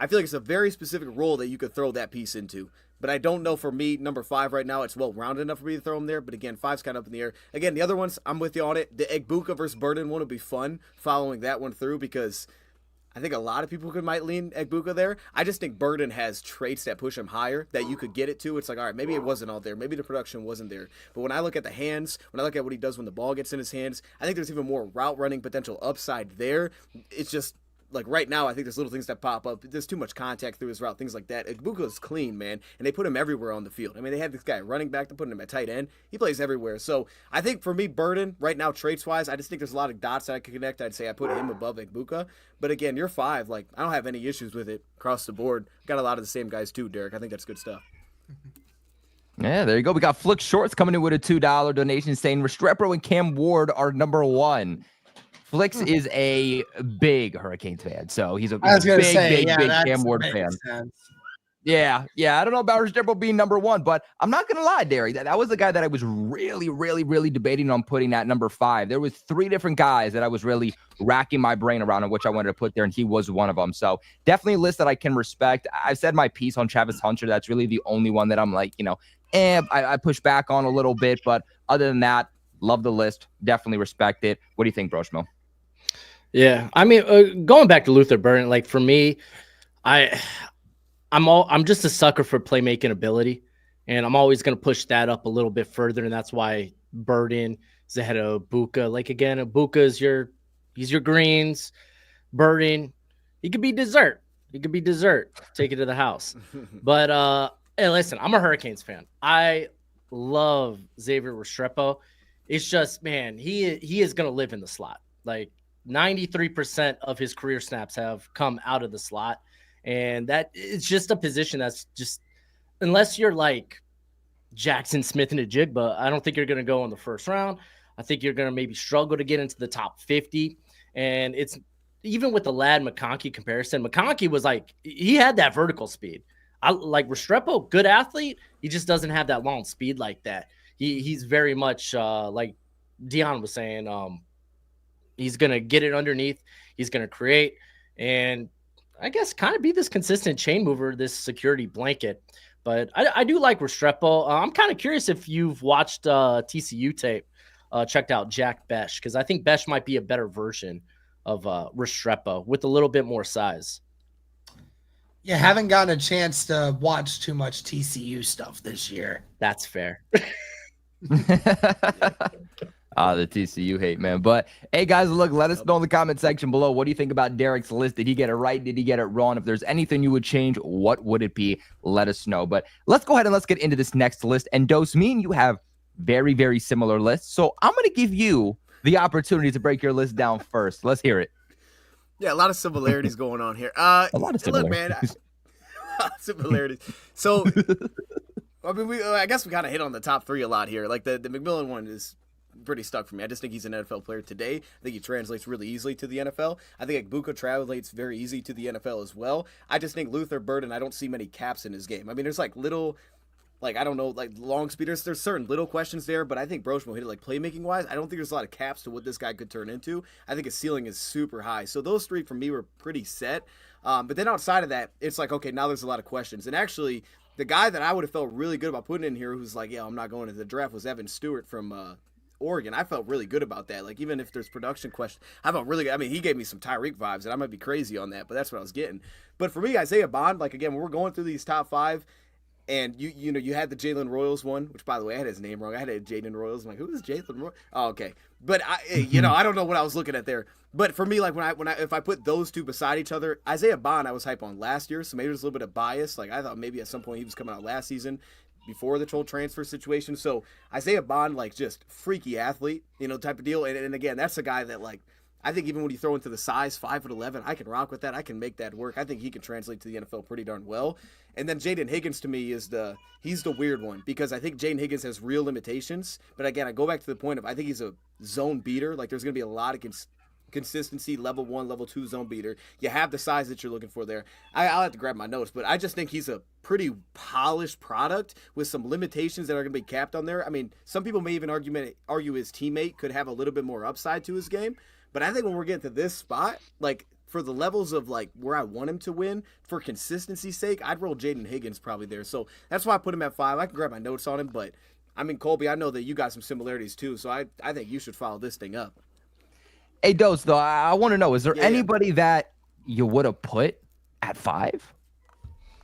I feel like it's a very specific role that you could throw that piece into. But I don't know, for me, number 5 right now, it's well-rounded enough for me to throw him there. But again, 5's kind of up in the air. Again, the other ones, I'm with you on it. The Egbuka versus Burden one will be fun following that one through, because I think a lot of people might lean Egbuka there. I just think Burden has traits that push him higher that you could get it to. It's like, all right, maybe it wasn't all there. Maybe the production wasn't there. But when I look at the hands, when I look at what he does when the ball gets in his hands, I think there's even more route running potential upside there. It's just like right now, I think there's little things that pop up. There's too much contact through his route, things like that. Egbuka is clean, man, and they put him everywhere on the field. I mean, they had this guy running back to put him at tight end. He plays everywhere. So I think for me, Burden right now, traits-wise, I just think there's a lot of dots that I could connect. I'd say I put him above Egbuka. But again, you're 5. Like, I don't have any issues with it across the board. Got a lot of the same guys too, Derek. I think that's good stuff. Yeah, there you go. We got Flick Shorts coming in with a $2 donation saying Restrepo and Cam Ward are number 1. Flix is a big Hurricanes fan, so he's a big Cam Ward fan. Sense. Yeah. I don't know about Restrepo being number 1, but I'm not gonna lie, Derek. That was the guy that I was really debating on putting at number 5. There was 3 different guys that I was really racking my brain around on which I wanted to put there, and he was one of them. So definitely a list that I can respect. I've said my piece on Travis Hunter. That's really the only one that I'm like, I push back on a little bit, but other than that, love the list. Definitely respect it. What do you think, Broshmo? Yeah, I mean, going back to Luther Burden, like for me, I'm just a sucker for playmaking ability, and I'm always going to push that up a little bit further, and that's why Burden is ahead of Ibuka. Like again, Ibuka he's your greens. Burden, he could be dessert. Take it to the house. But hey, listen, I'm a Hurricanes fan. I love Xavier Restrepo. It's just, man, he is going to live in the slot. Like 93% of his career snaps have come out of the slot. And that it's just a position that's just, unless you're like Jackson Smith and Ajigba, I don't think you're going to go in the first round. I think you're going to maybe struggle to get into the top 50. And it's even with the Ladd McConkey comparison, McConkey was like, he had that vertical speed. I like Restrepo, good athlete. He just doesn't have that long speed like that. He's very much like Dion was saying, he's going to get it underneath. He's going to create and I guess kind of be this consistent chain mover, this security blanket. But I do like Restrepo. I'm kind of curious if you've watched TCU tape, checked out Jack Besh, because I think Besh might be a better version of Restrepo with a little bit more size. Yeah, haven't gotten a chance to watch too much TCU stuff this year. That's fair. The TCU hate, man. But hey, guys, look, let us know in the comment section below. What do you think about Derek's list? Did he get it right? Did he get it wrong? If there's anything you would change, what would it be? Let us know. But let's go ahead and let's get into this next list. And Dose, me and you have very, very similar lists. So I'm going to give you the opportunity to break your list down first. Let's hear it. Yeah, a lot of similarities going on here. A lot of similarities. Look, man, similarities. So, I mean, I guess we kind of hit on the top three a lot here. Like the McMillan one is pretty stuck for me. I just think he's an NFL player today. I think he translates really easily to the NFL. I think Buka translates very easy to the NFL as well. I just think Luther Burden, I don't see many caps in his game. I mean, there's like little, like, I don't know, like long speeders. There's certain little questions there, but I think Brochmo hit it like playmaking wise. I don't think there's a lot of caps to what this guy could turn into. I think his ceiling is super high. So those three for me were pretty set. But then outside of that, it's like, okay, now there's a lot of questions. And actually, the guy that I would have felt really good about putting in here who's like, yeah, I'm not going to the draft was Evan Stewart from Oregon. I felt really good about that. Like, even if there's production questions, I felt really good. I mean, he gave me some Tyreek vibes, and I might be crazy on that, but that's what I was getting. But for me, Isaiah Bond, like, again, when we're going through these top five, and you know, you had the Jalen Royals one, which, by the way, I had his name wrong. I had Jaden Royals. I'm like, who is Jalen Royals? Oh, okay. But I don't know what I was looking at there. But for me, like if I put those two beside each other, Isaiah Bond, I was hype on last year, so maybe there's a little bit of bias. Like, I thought maybe at some point he was coming out last season before the troll transfer situation. So Isaiah Bond, like, just freaky athlete, type of deal. And again, that's a guy that, like, I think even when you throw into the size, 5'11", I can rock with that. I can make that work. I think he can translate to the NFL pretty darn well. And then Jaden Higgins to me he's the weird one, because I think Jaden Higgins has real limitations. But again, I go back to the point of, I think he's a zone beater. Like, there's going to be a lot of consistency, level 1, level 2 zone beater. You have the size that you're looking for there. I'll have to grab my notes, but I just think he's a pretty polished product with some limitations that are going to be capped on there. I mean, some people may even argue his teammate could have a little bit more upside to his game. But I think when we're getting to this spot, like, for the levels of, like, where I want him to win, for consistency's sake, I'd roll Jaden Higgins probably there. So that's why I put him at 5. I can grab my notes on him, but, I mean, Colby, I know that you got some similarities too, so I think you should follow this thing up. Hey, Dose, though, I want to know, is there anybody that you would have put at 5?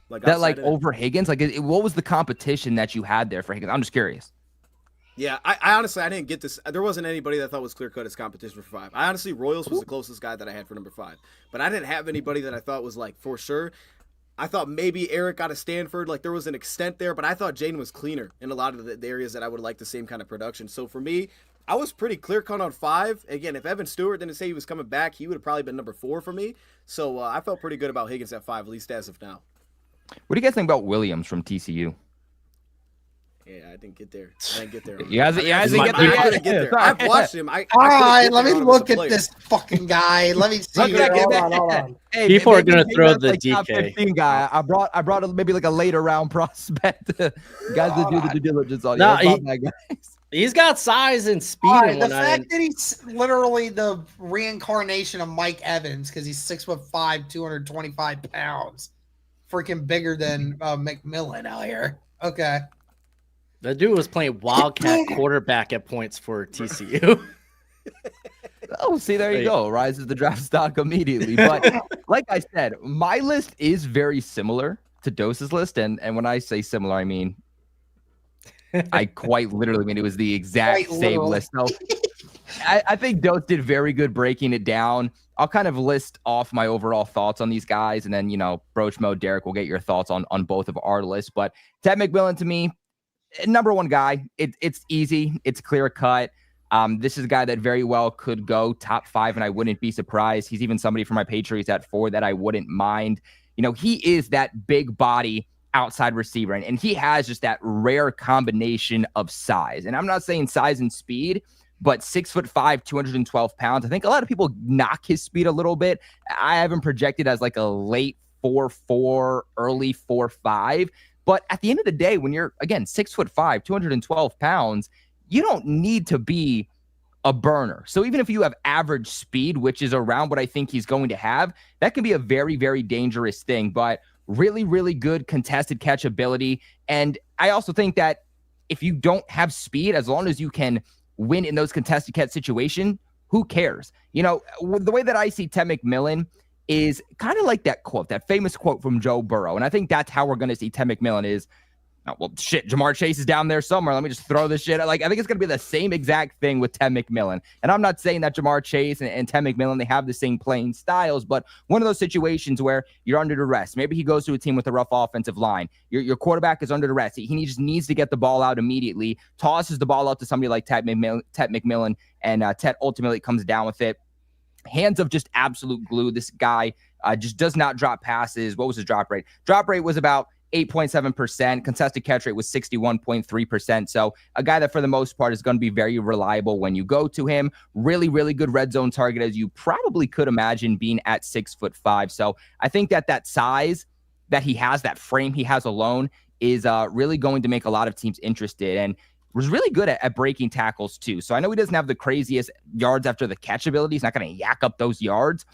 Like, that, like, over Higgins? Like, what was the competition that you had there for Higgins? I'm just curious. Yeah, I honestly, I didn't get this. There wasn't anybody that I thought was clear-cut as competition for 5. I honestly, Royals was the closest guy that I had for number 5. But I didn't have anybody that I thought was, like, for sure. I thought maybe Eric got a Stanford. Like, there was an extent there, but I thought Jaden was cleaner in a lot of the areas that I would like the same kind of production. So for me, I was pretty clear-cut on 5. Again, if Evan Stewart didn't say he was coming back, he would have probably been number 4 for me. So I felt pretty good about Higgins at 5, at least as of now. What do you guys think about Williams from TCU? Yeah, I didn't get there. You guys didn't get there. I've watched him. All right, let me look at this fucking guy. Let me see. Hold on. Hey, people are gonna throw the DK. Top 15 guy. I brought maybe like a later round prospect. Guys that do the due diligence on you. He's got size and speed. Right, the fact that he's literally the reincarnation of Mike Evans, because he's 6'5", 225 pounds, freaking bigger than McMillan out here. Okay. The dude was playing Wildcat quarterback at points for TCU. Oh, see, there you go. Rises the draft stock immediately. But like I said, my list is very similar to Dose's list. And when I say similar, I mean, I quite literally mean it was the exact same list. So I think Dose did very good breaking it down. I'll kind of list off my overall thoughts on these guys. And then, Brochmo, Derek, will get your thoughts on both of our lists. But Ted McMillan, to me, number 1 guy. It's easy. It's clear cut. This is a guy that very well could go top 5, and I wouldn't be surprised. He's even somebody for my Patriots at 4 that I wouldn't mind. He is that big body outside receiver, and he has just that rare combination of size. And I'm not saying size and speed, but 6'5", 212 pounds. I think a lot of people knock his speed a little bit. I have him projected as like a late 4.4, early 4.5. But at the end of the day, when you're, again, 6'5", 212 pounds, you don't need to be a burner. So even if you have average speed, which is around what I think he's going to have, that can be a very, very dangerous thing. But really, really good contested catch ability. And I also think that if you don't have speed, as long as you can win in those contested catch situations, who cares? The way that I see Ted McMillan is kind of like that quote, that famous quote from Joe Burrow. And I think that's how we're going to see Ted McMillan is, Jamar Chase is down there somewhere. Let me just throw this shit. Like, I think it's going to be the same exact thing with Ted McMillan. And I'm not saying that Jamar Chase and Ted McMillan, they have the same playing styles, but one of those situations where you're under duress. Maybe he goes to a team with a rough offensive line. Your quarterback is under duress. He just needs to get the ball out immediately, tosses the ball out to somebody like Ted McMillan, and Ted ultimately comes down with it. Hands of just absolute glue. This guy just does not drop passes. What was his drop rate? Drop rate was about 8.7%. Contested catch rate was 61.3%. So a guy that for the most part is going to be very reliable when you go to him. Really, really good red zone target, as you probably could imagine, being at 6'5". So I think that size that he has, that frame he has alone, is really going to make a lot of teams interested. And was really good at breaking tackles too. So I know he doesn't have the craziest yards after the catch ability. He's not going to yak up those yards,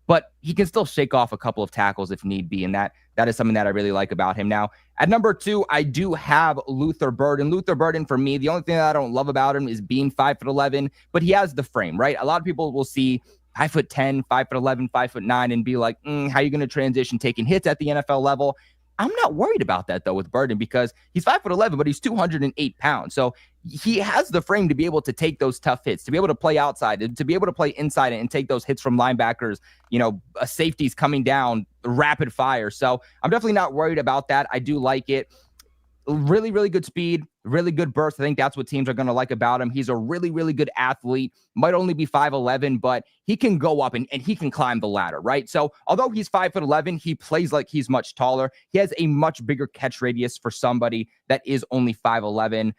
but he can still shake off a couple of tackles if need be. And that is something that I really like about him. Now, at number 2, I do have Luther Burden. Luther Burden, for me, the only thing that I don't love about him is being 5'11", but he has the frame, right? A lot of people will see 5'10", 5'11", 5'9", and be like, how are you going to transition taking hits at the NFL level? I'm not worried about that, though, with Burden, because he's 5'11", but he's 208 pounds. So he has the frame to be able to take those tough hits, to be able to play outside, to be able to play inside and take those hits from linebackers, safeties coming down, rapid fire. So I'm definitely not worried about that. I do like it. Really, really good speed, really good burst. I think that's what teams are going to like about him. He's a really, really good athlete. Might only be 5'11", but he can go up and he can climb the ladder, right? So although he's 5'11", he plays like he's much taller. He has a much bigger catch radius for somebody that is only 5'11".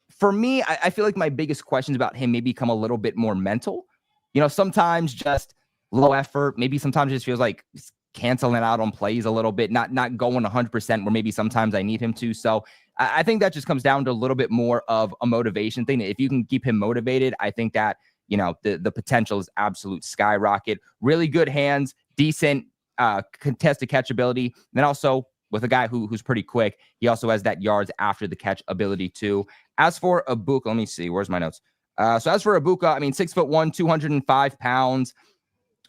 For me, I feel like my biggest questions about him may become a little bit more mental. Sometimes just low effort. Maybe sometimes it just feels like canceling out on plays a little bit, not going 100% where maybe sometimes I need him to. So I think that just comes down to a little bit more of a motivation thing. If you can keep him motivated, I think that, the potential is absolute skyrocket. Really good hands, decent contested catch ability. And then also with a guy who's pretty quick, he also has that yards after the catch ability too. As for Ibuka, let me see, where's my notes? So as for Ibuka, 6'1", 205 pounds.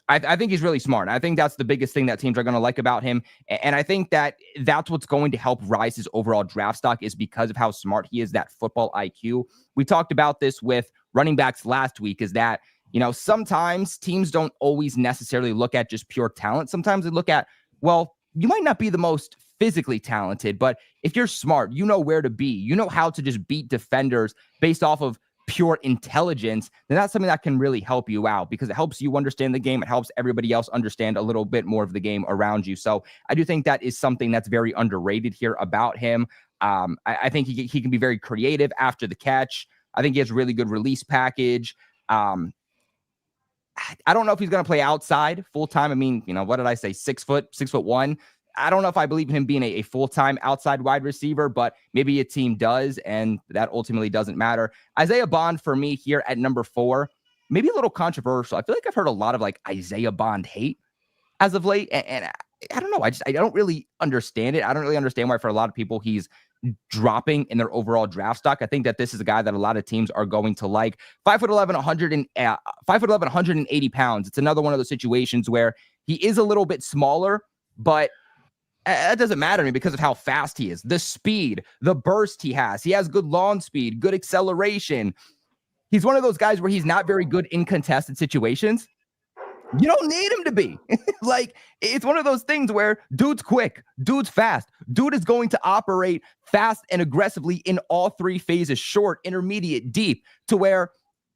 I think he's really smart. I think that's the biggest thing that teams are going to like about him. And I think that's what's going to help rise his overall draft stock, is because of how smart he is, that football IQ. We talked about this with running backs last week, is that, sometimes teams don't always necessarily look at just pure talent. Sometimes they look at, well, you might not be the most physically talented, but if you're smart, you know where to be. You know how to just beat defenders based off of pure intelligence, then that's something that can really help you out, because it helps you understand the game. It helps everybody else understand a little bit more of the game around you. So I do think that is something that's very underrated here about him. I think he can be very creative after the catch. I think he has a really good release package. I don't know if he's going to play outside full time. What did I say? 6'1". I don't know if I believe in him being a full-time outside wide receiver, but maybe a team does, and that ultimately doesn't matter. Isaiah Bond, for me, here at number 4, maybe a little controversial. I feel like I've heard a lot of Isaiah Bond hate as of late, and I don't know. I don't really understand it. I don't really understand why for a lot of people he's dropping in their overall draft stock. I think that this is a guy that a lot of teams are going to like. 5'11", 180 pounds. It's another one of those situations where he is a little bit smaller, but that doesn't matter to me because of how fast he is. The speed, the burst he has. He has good launch speed, good acceleration. He's one of those guys where he's not very good in contested situations. You don't need him to be. It's one of those things where dude's quick, dude's fast, dude is going to operate fast and aggressively in all 3 phases, short, intermediate, deep, to where,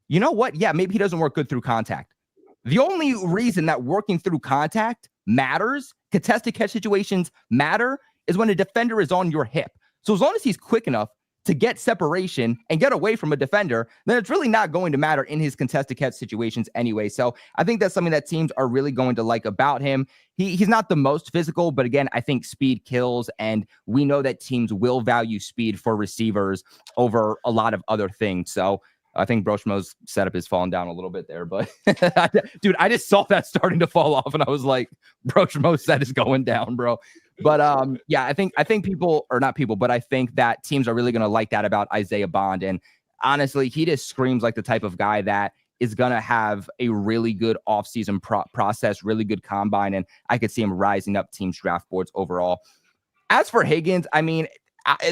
you know what? Yeah, maybe he doesn't work good through contact. The only reason that working through contact matters, contested catch situations matter, is when a defender is on your hip. So as long as he's quick enough to get separation and get away from a defender, then it's really not going to matter in his contested catch situations anyway. So I think that's something that teams are really going to like about him. He's not the most physical, but again, I think speed kills, and we know that teams will value speed for receivers over a lot of other things. So I think Broshmo's setup is falling down a little bit there, but dude, I just saw that starting to fall off, and I was like, Broshmo's set is going down, bro. But yeah, I think people, or not people, but I think that teams are really going to like that about Isaiah Bond. And honestly, he just screams like the type of guy that is going to have a really good offseason process, really good combine, and I could see him rising up teams' draft boards overall. As for Higgins,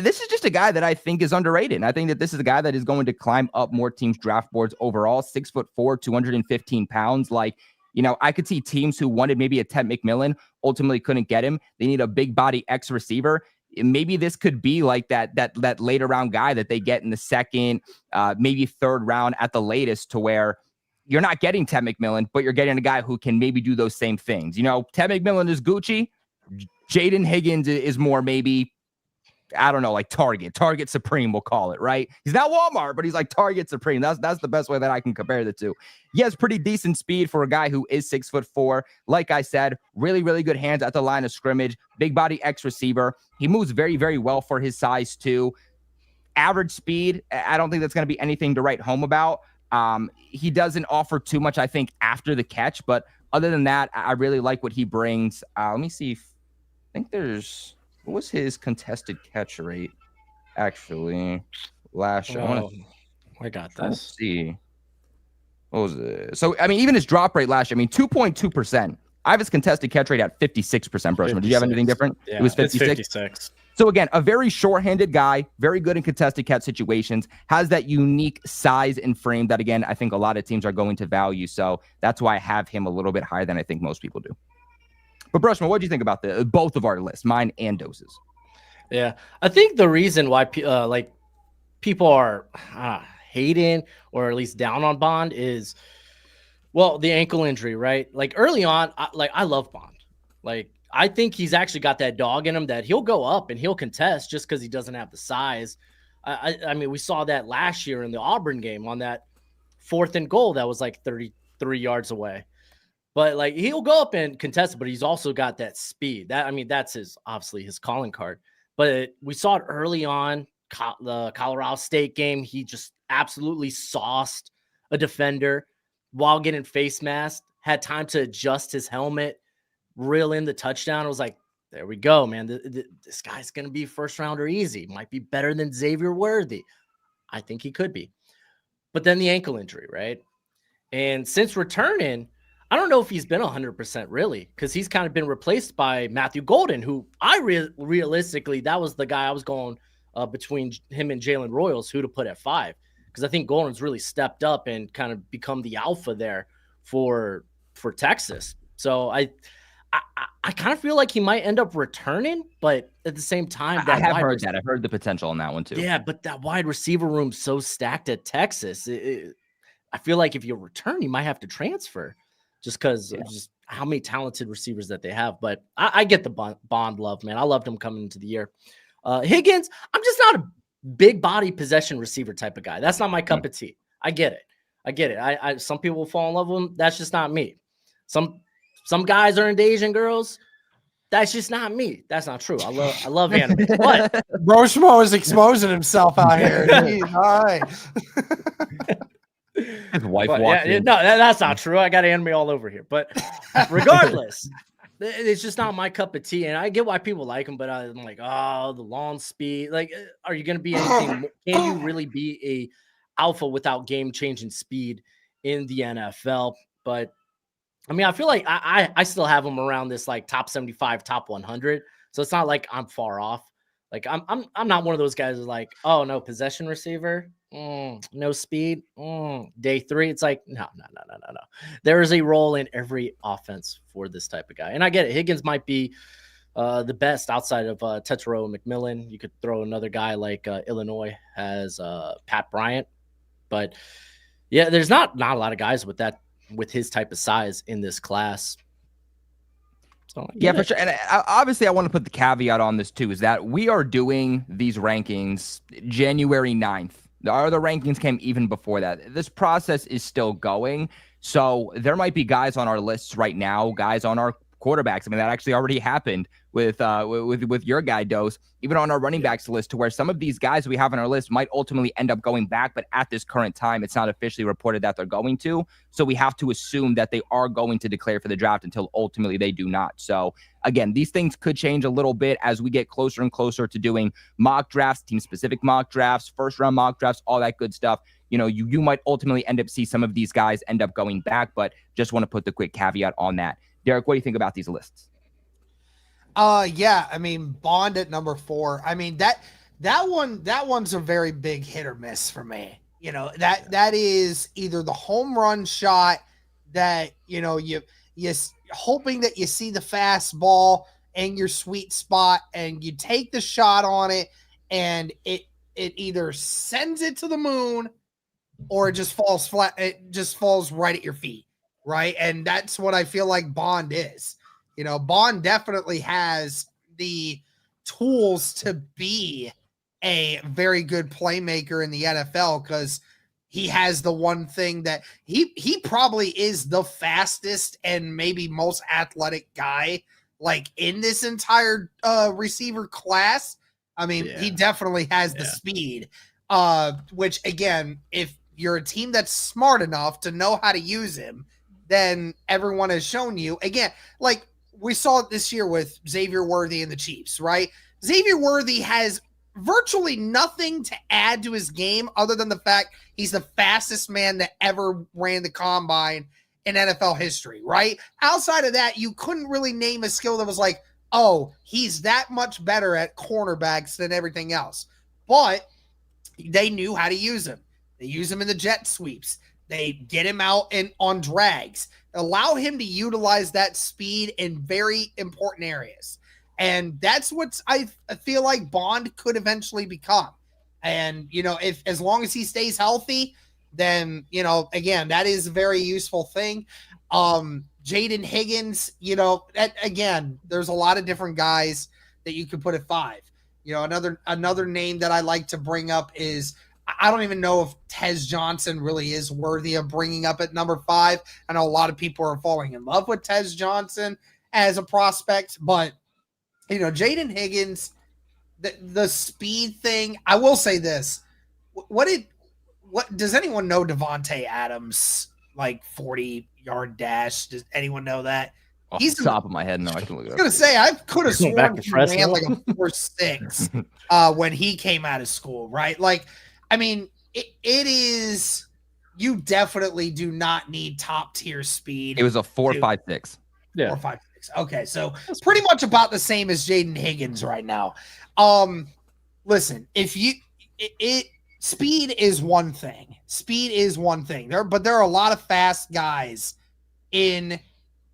this is just a guy that I think is underrated. And I think that this is a guy that is going to climb up more teams' draft boards overall. 6'4", 215 pounds. I could see teams who wanted maybe a Ted McMillan ultimately couldn't get him. They need a big body X receiver. Maybe this could be like that later round guy that they get in the second, maybe third round at the latest, to where you're not getting Ted McMillan, but you're getting a guy who can maybe do those same things. You know, Ted McMillan is Gucci. Jaden Higgins is more maybe, I don't know, like Target Supreme, we'll call it, right? He's not Walmart, but he's like Target Supreme. That's the best way that I can compare the two. He has pretty decent speed for a guy who is 6'4". Like I said, really, really good hands at the line of scrimmage, big body X receiver. He moves very, very well for his size too. Average speed, I don't think that's going to be anything to write home about. He doesn't offer too much, I think, after the catch, but other than that, I really like what he brings. Let me see. I think what was his contested catch rate actually last year? I got this. Let's see. What was it? So, I mean, even his drop rate last year, 2.2%. I have his contested catch rate at 56%, Broshman. Did you have anything different? Yeah, it was 56. So again, a very short-handed guy, very good in contested catch situations, has that unique size and frame that, again, I think a lot of teams are going to value. So that's why I have him a little bit higher than I think most people do. But Brushman, what do you think about both of our lists, mine and Dose's? Yeah, I think the reason why people are hating or at least down on Bond is, well, the ankle injury, right? Like early on, I love Bond. Like I think he's actually got that dog in him that he'll go up and he'll contest just because he doesn't have the size. I mean, we saw that last year in the Auburn game on that 4th and goal that was like 33 yards away. But like he'll go up and contest, but he's also got that speed. That's obviously his calling card. But we saw it early on, the Colorado State game. He just absolutely sauced a defender while getting face masked, had time to adjust his helmet, reel in the touchdown. I was like, there we go, man. This guy's going to be first rounder easy. Might be better than Xavier Worthy. I think he could be. But then the ankle injury, right? And since returning, I don't know if he's been 100% really, because he's kind of been replaced by Matthew Golden, who realistically, that was the guy I was going between him and Jalen Royals, who to put at 5. Because I think Golden's really stepped up and kind of become the alpha there for Texas. So I kind of feel like he might end up returning, but at the same time, I have heard that. I've heard the potential on that one too. Yeah, but that wide receiver room's so stacked at Texas. I feel like if you return, you might have to transfer just because of just how many talented receivers that they have. But I get the Bond love, man. I loved him coming into the year. Higgins, I'm just not a big body possession receiver type of guy. That's not my cup of tea. I get it. Some people will fall in love with him. That's just not me. Some guys are into Asian girls. That's just not me. That's not true. I love anime. But Broshmo is exposing himself out here. Jeez, all right. His wife walked in. No, that's not true. I got anime all over here. But regardless, it's just not my cup of tea. And I get why people like him, but I'm like, oh, the long speed. Like, are you going to be anything? Can you really be a alpha without game-changing speed in the NFL? But I mean, I feel like I still have him around this like top 75, top 100. So it's not like I'm far off. Like I'm not one of those guys who's like, oh no, possession receiver, no speed, day 3. It's like no. There is a role in every offense for this type of guy, and I get it. Higgins might be the best outside of Tetero and McMillan. You could throw another guy like Illinois has Pat Bryant, but yeah, there's not a lot of guys with his type of size in this class. So, yeah, for sure. And obviously, I want to put the caveat on this too, is that we are doing these rankings January 9th. The rankings came even before that. This process is still going. So there might be guys on our lists right now, guys on our quarterbacks. I mean, that actually already happened with your guy Dose, even on our running backs list, to where some of these guys we have on our list might ultimately end up going back, but at this current time, it's not officially reported that they're going to. So we have to assume that they are going to declare for the draft until ultimately they do not. So again, these things could change a little bit as we get closer and closer to doing mock drafts, team-specific mock drafts, first-round mock drafts, all that good stuff. You know, you might ultimately end up see some of these guys end up going back, but just want to put the quick caveat on that. Derek, what do you think about these lists? Yeah, I mean, Bond at number 4. I mean, that one's a very big hit or miss for me. You know, that is either the home run shot that, you know, you hoping that you see the fastball and your sweet spot and you take the shot on it and it either sends it to the moon or it just falls flat. It just falls right at your feet, right? And that's what I feel like Bond is. Bond definitely has the tools to be a very good playmaker in the NFL because he has the one thing that he probably is the fastest and maybe most athletic guy like in this entire receiver class. I mean, he definitely has the speed, which again, if you're a team that's smart enough to know how to use him, then everyone has shown you again, like we saw it this year with Xavier Worthy and the Chiefs, right? Xavier Worthy has virtually nothing to add to his game other than the fact he's the fastest man that ever ran the combine in NFL history, right? Outside of that, you couldn't really name a skill that was like, oh, he's that much better at cornerbacks than everything else. But they knew how to use him. They use him in the jet sweeps. They get him out and on drags, allow him to utilize that speed in very important areas. And that's what I feel like Bond could eventually become. And, if as long as he stays healthy, then, again, that is a very useful thing. Jaden Higgins, again, there's a lot of different guys that you could put at 5. Another name that I like to bring up is, I don't even know if Tez Johnson really is worthy of bringing up at number 5. I know a lot of people are falling in love with Tez Johnson as a prospect, but Jaden Higgins, the speed thing. I will say this: what does anyone know? Devontae Adams, like 40-yard dash. Does anyone know that? Off the top of my head, no, I can look it up. I was gonna say I could have sworn he Fresno. ran like a 4.6 when he came out of school, right? Like, I mean, it is. You definitely do not need top tier speed. It was a 4.56. Yeah. 4.56. Okay, so pretty much about the same as Jaden Higgins right now. Listen, if you speed is one thing. Speed is one thing. But there are a lot of fast guys in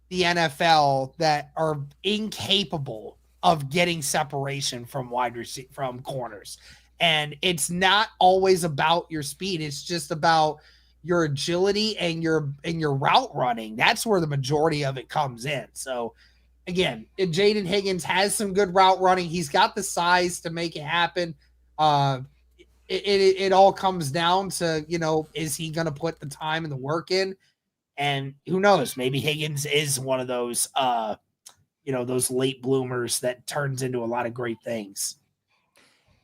the NFL that are incapable of getting separation from from corners. And it's not always about your speed. It's just about your agility and your route running. That's where the majority of it comes in. So again, Jaden Higgins has some good route running. He's got the size to make it happen. It all comes down to, is he going to put the time and the work in? And who knows, maybe Higgins is one of those, those late bloomers that turns into a lot of great things.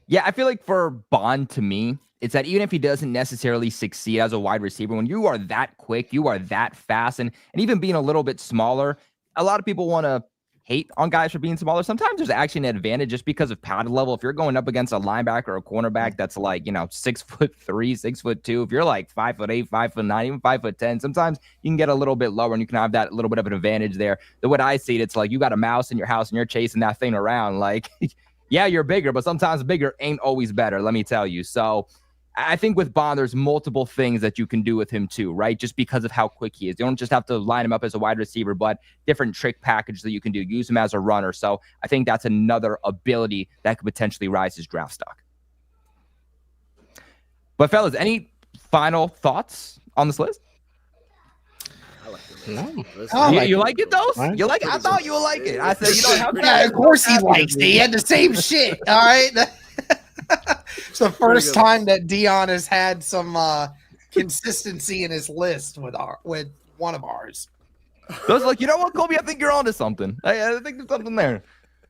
Yeah, I feel like for Bond, to me, it's that even if he doesn't necessarily succeed as a wide receiver, when you are that quick, you are that fast, and even being a little bit smaller, a lot of people want to hate on guys for being smaller. Sometimes there's actually an advantage just because of pad level. If you're going up against a linebacker or a cornerback that's like, 6'3", 6'2", if you're like 5'8", 5'9", even 5'10", sometimes you can get a little bit lower and you can have that little bit of an advantage there. The way I see it, it's like you got a mouse in your house and you're chasing that thing around. Like, yeah, you're bigger, but sometimes bigger ain't always better, let me tell you. So I think with Bond, there's multiple things that you can do with him too, right? Just because of how quick he is. You don't just have to line him up as a wide receiver, but different trick package that you can do. Use him as a runner. So I think that's another ability that could potentially rise his draft stock. But fellas, any final thoughts on this list? No. You like it, though? You like it? I thought you would like it. I said, you don't have to. Yeah, of course he likes it. He had the same shit. All right. It's the first time that Dion has had some consistency in his list with one of ours. So I was like, you know what, Colby? I think you're onto something. I think there's something there.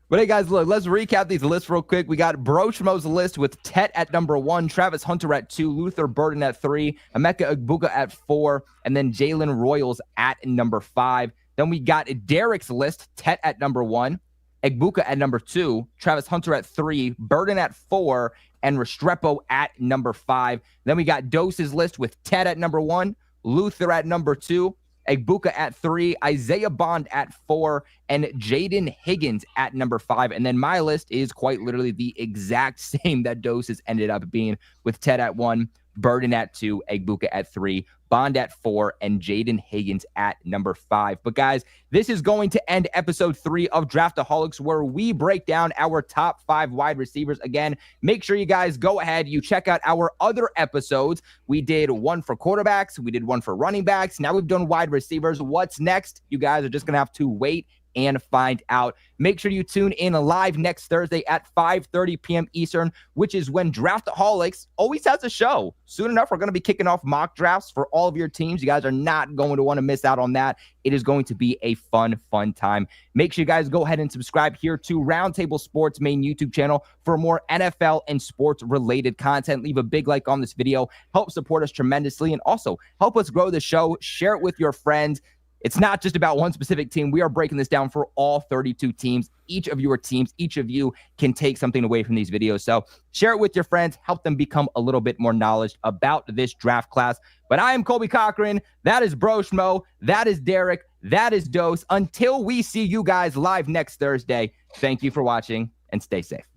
But hey, guys, look, let's recap these lists real quick. We got Brochmo's list with Tet at number 1, Travis Hunter at 2, Luther Burden at 3, Emeka Egbuka at 4, and then Jalen Royals at number 5. Then we got Derek's list, Tet at number 1, Egbuka at number 2, Travis Hunter at 3, Burden at 4, and Restrepo at number 5. Then we got Dose's list with Ted at number 1, Luther at number 2, Egbuka at 3, Isaiah Bond at 4, and Jaden Higgins at number 5. And then my list is quite literally the exact same that Dose has ended up being, with Ted at 1, Burden at 2, Egbuka at 3, Bond at 4, and Jaden Higgins at number 5. But guys, this is going to end episode 3 of Draftaholics, where we break down our top 5 wide receivers. Again, make sure you guys go ahead, you check out our other episodes. We did one for quarterbacks, we did one for running backs, now we've done wide receivers. What's next? You guys are just going to have to wait and find out. Make sure you tune in live next Thursday at 5:30 p.m. Eastern, which is when Draftaholics always has a show. Soon enough, we're going to be kicking off mock drafts for all of your teams. You guys are not going to want to miss out on that. It is going to be a fun time. Make sure you guys go ahead and subscribe here to Roundtable Sports main YouTube channel for more NFL and sports-related content. Leave a big like on this video. Help support us tremendously, and also help us grow the show. Share it with your friends. It's not just about one specific team. We are breaking this down for all 32 teams. Each of your teams, each of you can take something away from these videos. So share it with your friends. Help them become a little bit more knowledge about this draft class. But I am Colby Cochran. That is Broshmo. That is Derek. That is Dose. Until we see you guys live next Thursday, thank you for watching and stay safe.